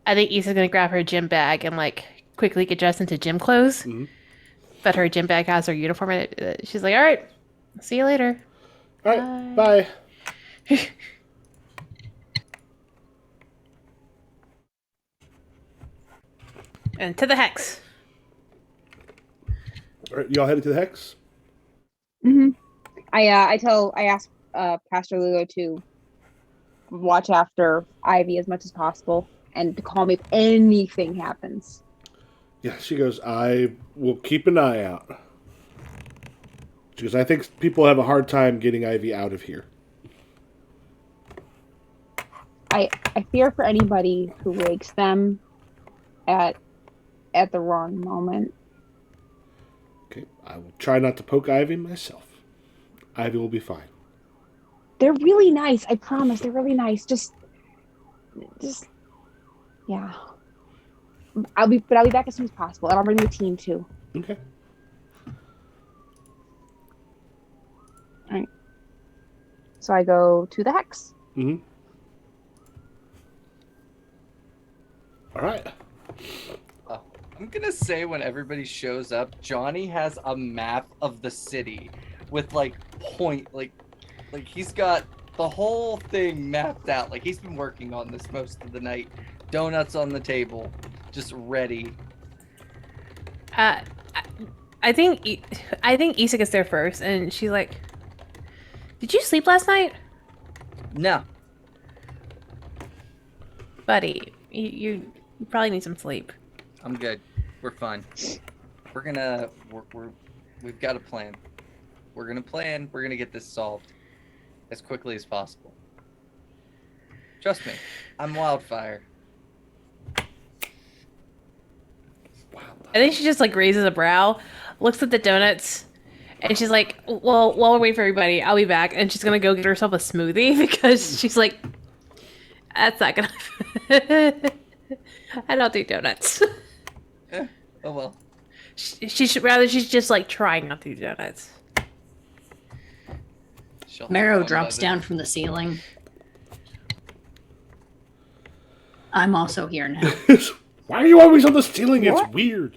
I think Issa's gonna grab her gym bag and like quickly get dressed into gym clothes. Mhm. But her gym bag has her uniform in it. She's like, all right, see you later. All right. Bye. And to the hex. All right. Y'all headed to the hex? Hmm. I asked Pastor Lugo to watch after Ivy as much as possible and to call me if anything happens. Yeah. She goes, "I will keep an eye out." She goes, "I think people have a hard time getting Ivy out of here." I fear for anybody who wakes them at the wrong moment. Okay. I will try not to poke Ivy myself. Ivy will be fine. They're really nice. I promise. They're really nice. Just yeah. I'll be back as soon as possible, and I'll bring the team too. Okay. All right. So I go to the hex. Mm-hmm. All right. I'm gonna say when everybody shows up, Johnny has a map of the city with like he's got the whole thing mapped out. Like he's been working on this most of the night. Donuts on the table, just ready. I think Issa gets there first, and she's like, "Did you sleep last night, No, buddy? You probably need some sleep." I'm good. We're fine. We've got a plan. We're gonna plan. We're gonna get this solved as quickly as possible. Trust me, I'm Wildfire. And then she just like raises a brow, looks at the donuts, and she's like, "Well, while we're waiting for everybody, I'll be back." And she's gonna go get herself a smoothie because she's like, "That's not gonna." I don't do donuts. Oh well. She should rather. She's just like trying not to do donuts. She'll have Marrow fun drops by down from the ceiling. I'm also here now. Why are you always on the ceiling? What? It's weird.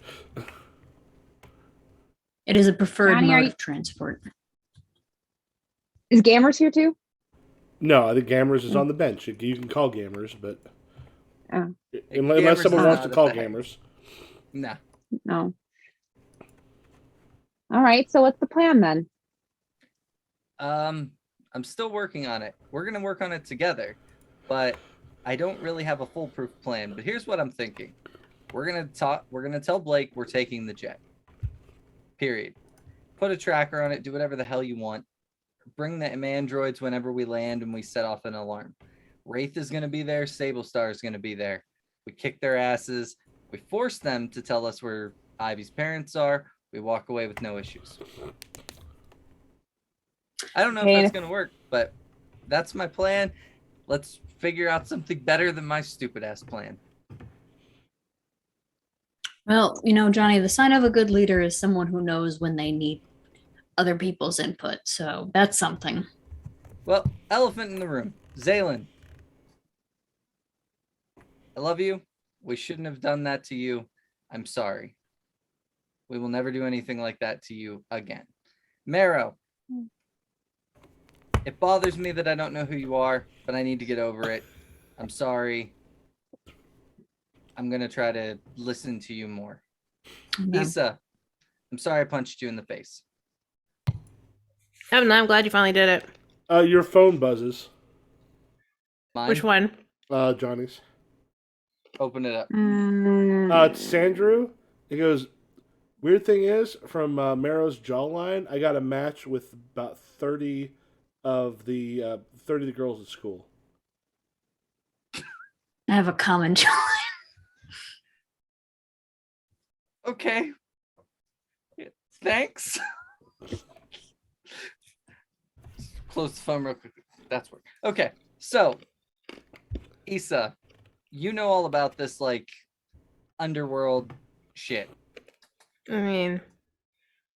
It is a preferred Johnny, are mode you- of transport. Is Gamers here too? No, I think Gamers is on the bench. You can call Gamers, but Oh. unless Gamers someone is wants to not call at the head. Gamers. Nah. No. All right. So what's the plan then? I'm still working on it. We're gonna work on it together, but I don't really have a foolproof plan. But here's what I'm thinking: we're gonna tell Blake we're taking the jet. Period. Put a tracker on it. Do whatever the hell you want. Bring the androids whenever we land, and we set off an alarm. Wraith is gonna be there. Sable Star is gonna be there. We kick their asses. We force them to tell us where Ivy's parents are. We walk away with no issues. I don't know Okay, if and that's gonna work, but that's my plan. Let's figure out something better than my stupid ass plan. Well, you know, Johnny, the sign of a good leader is someone who knows when they need other people's input. So that's something. Well, elephant in the room. Zaylin. I love you. We shouldn't have done that to you. I'm sorry. We will never do anything like that to you again. Marrow. It bothers me that I don't know who you are, but I need to get over it. I'm sorry. I'm going to try to listen to you more. Okay. Issa, I'm sorry I punched you in the face. Oh, no, I'm glad you finally did it. Your phone buzzes. Mine? Which one? Johnny's. Open it up. It's Sandrew. He goes, weird thing is, from Marrow's jawline, I got a match with about 30 of the 30 of the girls at school. I have a common Johnny. Okay. Thanks. Close the phone real quick. That's work. Okay, so Issa, you know all about this like underworld shit. I mean,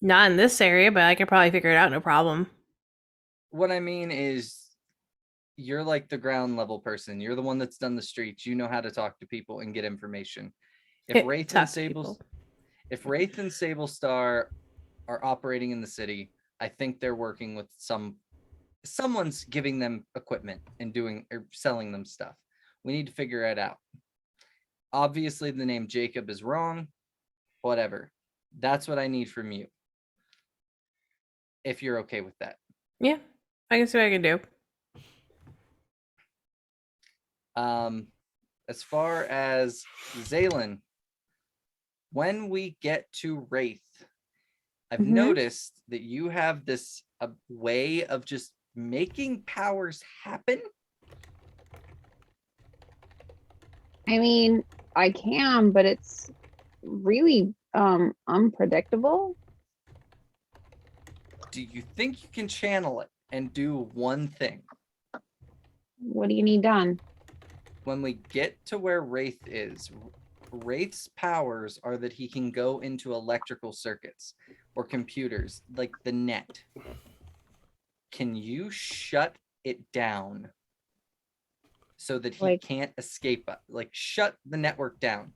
not in this area, but I could probably figure it out, no problem. What I mean is you're like the ground level person. You're the one that's done the streets. You know how to talk to people and get information. If Wraith Talk and to Sable people. if Wraith and Sable Star are operating in the city, I think they're working with someone's giving them equipment and doing or selling them stuff. We need to figure it out. Obviously, the name Jacob is wrong. Whatever. That's what I need from you. If you're okay with that. Yeah, I can see what I can do. As far as Zaylin, when we get to Wraith, I've Mhm. noticed that you have this way of just making powers happen. I mean, I can, but it's really unpredictable. Do you think you can channel it and do one thing? What do you need done? When we get to where Wraith is, Wraith's powers are that he can go into electrical circuits or computers, like the net. Can you shut it down so that he Like- can't escape? Like, shut the network down.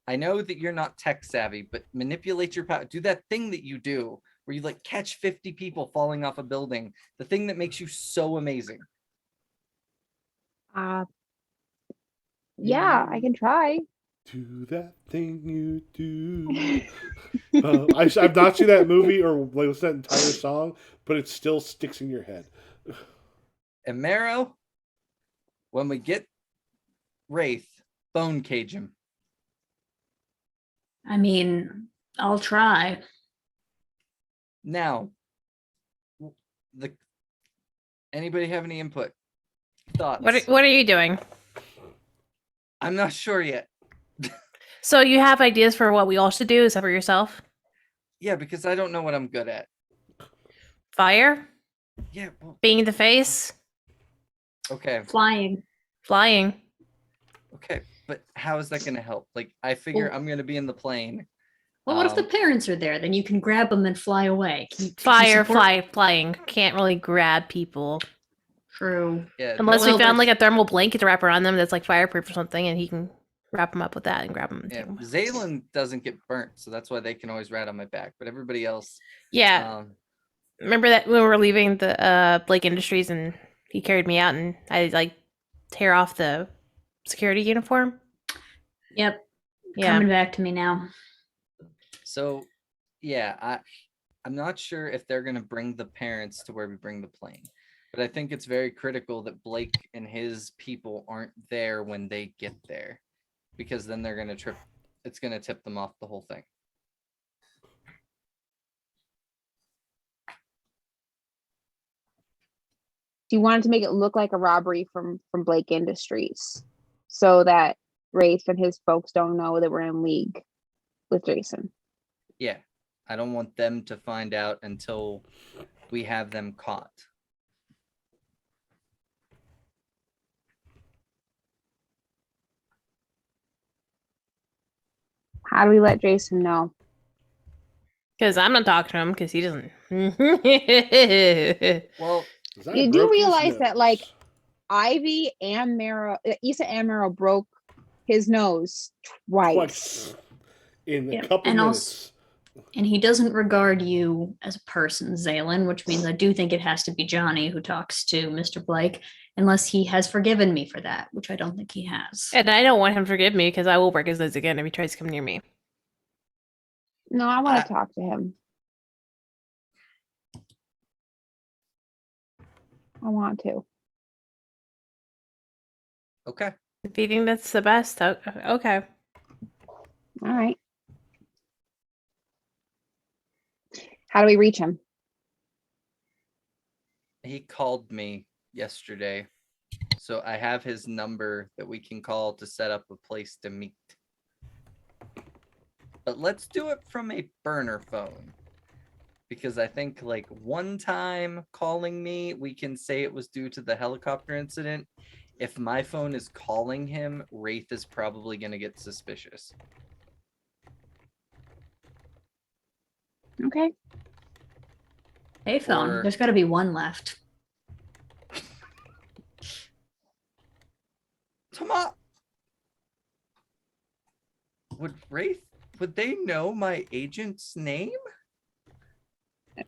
I know that you're not tech savvy, but manipulate your power. Do that thing that you do where you like catch 50 people falling off a building. The thing that makes you so amazing. Yeah, I can try. Do that thing you do. I've not seen that movie or like that entire song, but it still sticks in your head. And Marrow, when we get Wraith, bone cage him. I mean, I'll try. Now, anybody have any input? Thoughts? What are you doing? I'm not sure yet. So you have ideas for what we all should do, except for yourself? Yeah, because I don't know what I'm good at. Fire, Yeah, well, being in the face, okay, Flying. flying. okay, but how is that going to help? Like, I figure Well- I'm going to be in the plane. Well, what if the Um, parents are there? Then you can grab them and fly away. Can you Fire, support- flying. Can't really grab people. True. Yeah, Unless the we Well, found like there's- a thermal blanket to wrap around them that's like fireproof or something, and he can wrap them up with that and grab them and yeah, take them. Zaylen doesn't get burnt, so that's why they can always ride on my back. But everybody else, Yeah. Remember that when we were leaving the Blake Industries and he carried me out and I like tear off the security uniform? Yep. Yeah. Coming back to me now. so yeah, I'm not sure if they're going to bring the parents to where we bring the plane, but I think it's very critical that Blake and his people aren't there when they get there, because then they're going to trip. It's going to tip them off the whole thing. Do you want to make it look like a robbery from Blake Industries so that Rafe and his folks don't know that we're in league with Jason? Yeah, I don't want them to find out until we have them caught. How do we let Jason know? Because I'm not talking to him because he doesn't. Well, 'Cause I You do broke his realize that, like, nose. Ivy and Mara, Issa and Mara broke his nose twice. Twice in a Yep, couple and minutes. And he doesn't regard you as a person, Zaylin, which means I do think it has to be Johnny who talks to Mr. Blake, unless he has forgiven me for that, which I don't think he has. And I don't want him to forgive me because I will break his nose again if he tries to come near me. No, I want I- to talk to him. I want to. okay. If you think that's the best, okay. All right. How do we reach him? He called me yesterday, so I have his number that we can call to set up a place to meet. But let's do it from a burner phone, because I think like one time calling me, we can say it was due to the helicopter incident. If my phone is calling him, Wraith is probably going to get suspicious. Okay. Hey, phone, Or- there's got to be one left. Tama! Would they know my agent's name?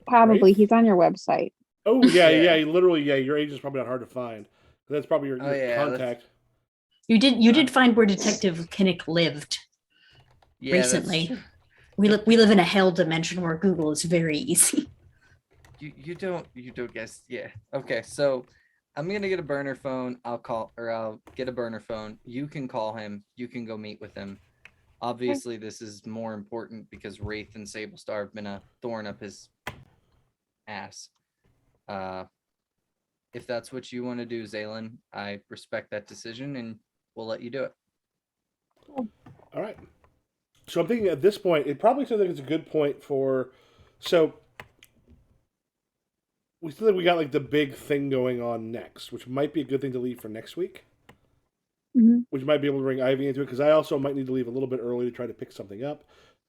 Probably. Rafe? He's on your website. Oh yeah, Yeah. yeah, literally, yeah. Your agent's probably not hard to find. That's probably your, Oh, your yeah, that's- contact. You did find where Detective Kinnick lived. Yeah, that's Recently. true. We live in a hell dimension where Google is very easy. You don't guess. Yeah. Okay, so I'm gonna get a burner phone. I'll get a burner phone. You can call him. You can go meet with him. Obviously, this is more important because Wraith and Sablestar have been a thorn up his ass. If that's what you want to do, Zaylin, I respect that decision and we'll let you do it. All right. So I'm thinking at this point, it probably sounds like it's a good point for. So we feel like we got like the big thing going on next, which might be a good thing to leave for next week. Mm-hmm. Which might be able to bring Ivy into it because I also might need to leave a little bit early to try to pick something up.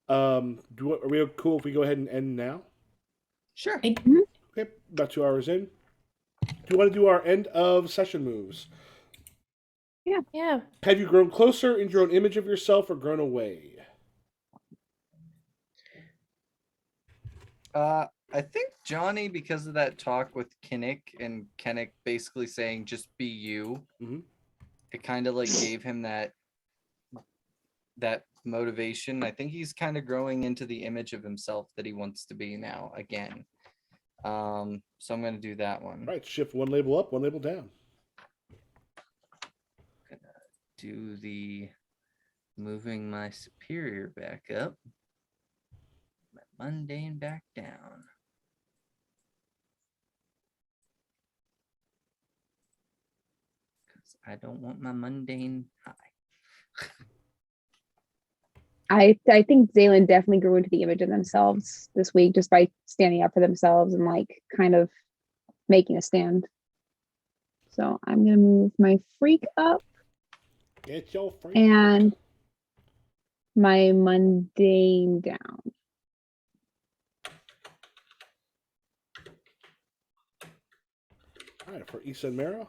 Are we cool if we go ahead and end now? Sure. Okay, about 2 hours in. Do you want to do our end of session moves? Yeah. Have you grown closer in your own image of yourself or grown away? I think Johnny, because of that talk with Kinnick and Kinnick basically saying just be you, Mhm. it kind of like gave him that motivation. I think he's kind of growing into the image of himself that he wants to be now again. So I'm gonna do that one. All right, shift one label up, one label down. Do the moving my superior back up, my mundane back down. Because I don't want my mundane high. I think Zaylen definitely grew into the image of themselves this week just by standing up for themselves and like kind of making a stand. So I'm gonna move my freak up Get your freak. and my mundane down. All right, for Issa and Mara.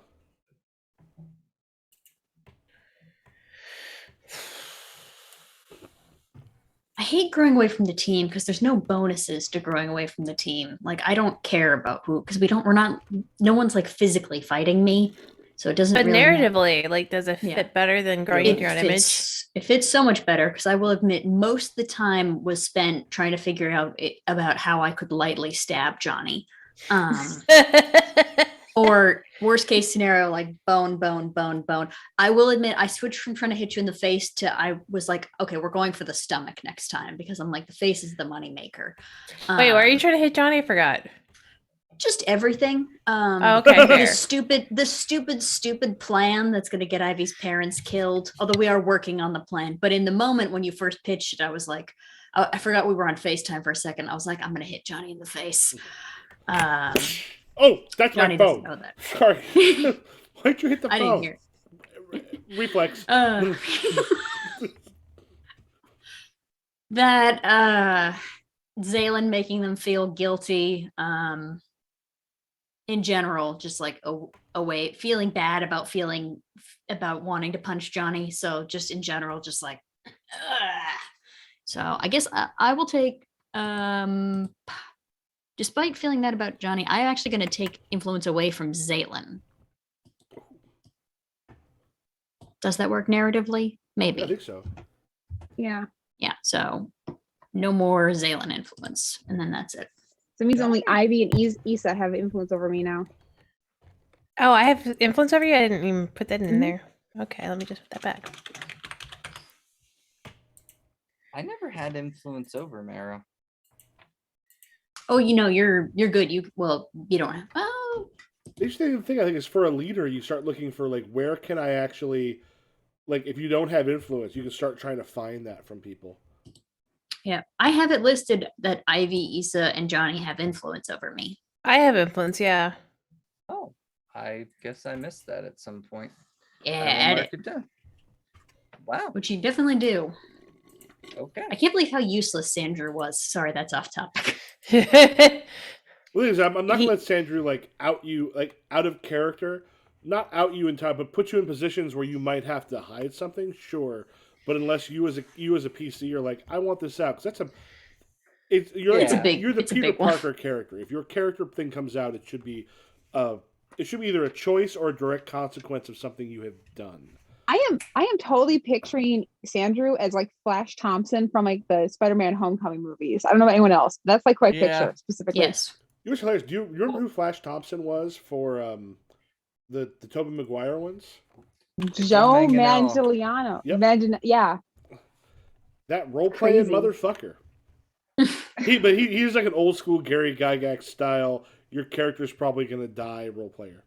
I hate growing away from the team because there's no bonuses to growing away from the team. Like I don't care about who because we're not no one's like physically fighting me. So it doesn't But really matter. narratively, like, does it fit Yeah. better than growing It into your own image? It fits so much better because I will admit most of the time was spent trying to figure out about how I could lightly stab Johnny. Or worst case scenario, like bone. I will admit I switched from trying to hit you in the face to I was like, okay, we're going for the stomach next time because I'm like the face is the moneymaker. Wait, why are you trying to hit Johnny? I forgot. Just everything. Oh, okay, the fair. stupid plan that's going to get Ivy's parents killed. Although we are working on the plan, but in the moment when you first pitched it, I was like, I forgot we were on FaceTime for a second. I was like, I'm going to hit Johnny in the face. Oh, that's Johnny my doesn't phone. know that. Sorry. Why'd you hit the I phone? didn't hear. Reflex. That Zaylen making them feel guilty. In general, just like a way feeling bad about wanting to punch Johnny. So just in general, just like so I guess I will take despite feeling that about Johnny, I'm actually gonna take influence away from Zaylen. Does that work narratively? Maybe. I think so. Yeah. Yeah, so no more Zaylen influence. And then that's it. So it means only Ivy and Issa have influence over me now. Oh, I have influence over you? I didn't even put that in Mhm. there. Okay, let me just put that back. I never had influence over Mara. Oh, you're good. You don't have The interesting thing I think is for a leader, you start looking for like where can I actually, like if you don't have influence, you can start trying to find that from people. yeah. I have it listed that Ivy, Issa, and Johnny have influence over me. I have influence, yeah. Oh, I guess I missed that at some point. Yeah, I will add mark it, it down. Wow. which you definitely do. Okay. I can't believe how useless Sandra was. Sorry, that's off topic. Well, I'm not gonna He- let Sandra like out you like out of character, not out you in time, but put you in positions where you might have to hide something. Sure, but unless you as a PC are like, I want this out because that's you're It's a like, you're the it's a Peter big one. Parker character. If your character thing comes out, it should be either a choice or a direct consequence of something you have done. I am totally picturing Sandrew as like Flash Thompson from like the Spider-Man Homecoming movies. I don't know about anyone else. That's like who I Yeah. picture specifically. Yes. It was hilarious. Do you remember who Flash Thompson was for the Tobey Maguire ones? Joe Manganiello. Manganiello. Yep. Yeah. That role playing Crazy. motherfucker. He's like an old school Gary Gygax style. Your character's probably gonna die role player.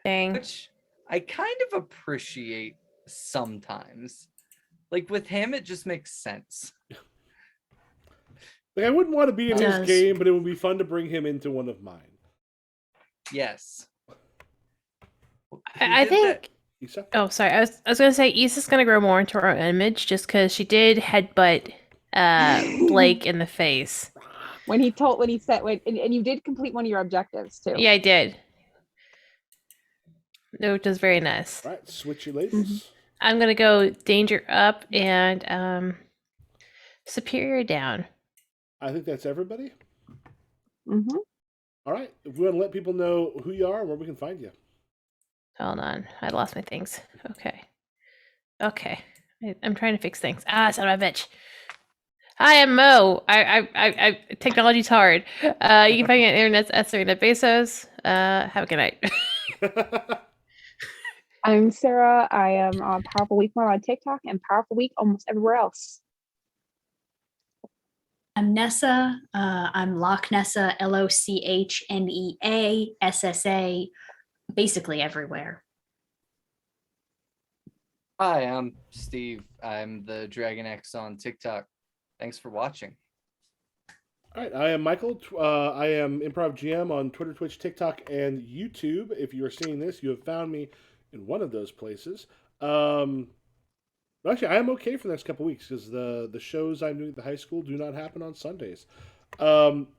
Dang. Which I kind of appreciate sometimes. Like with him, it just makes sense. Like I wouldn't want to be in It his does. game, but it would be fun to bring him into one of mine. Yes. I He did that- think. Issa? Oh, sorry. I was gonna say Issa's gonna grow more into her own image just because she did headbutt Blake in the face. when he said and you did complete one of your objectives too. Yeah, I did. Which was very nice. All right, switchy ladies. I'm gonna go danger up and superior down. I think that's everybody. hmm All right, if we want to let people know who you are and where we can find you. Hold on, I lost my things. Okay. I'm trying to fix things. Son of a bitch. Hi, I'm Mo. I technology's hard. You can find me on internet at Serena Bezos. Have a good night. I'm Sarah. I am on Powerful Week more on TikTok and Powerful Week almost everywhere else. I'm Nessa. I'm Loch Nessa, LOCHNEA, SSA, basically everywhere. Hi, I'm Steve. I'm the Dragon X on TikTok. Thanks for watching. All right, I am Michael. I am Improv GM on Twitter, Twitch, TikTok, and YouTube. If you are seeing this, you have found me in one of those places. But actually, I am okay for the next couple weeks because the shows I'm doing at the high school do not happen on Sundays. Um,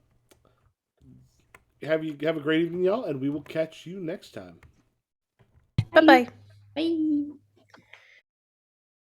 have a great evening, y'all, and we will catch you next time. Bye bye. Bye.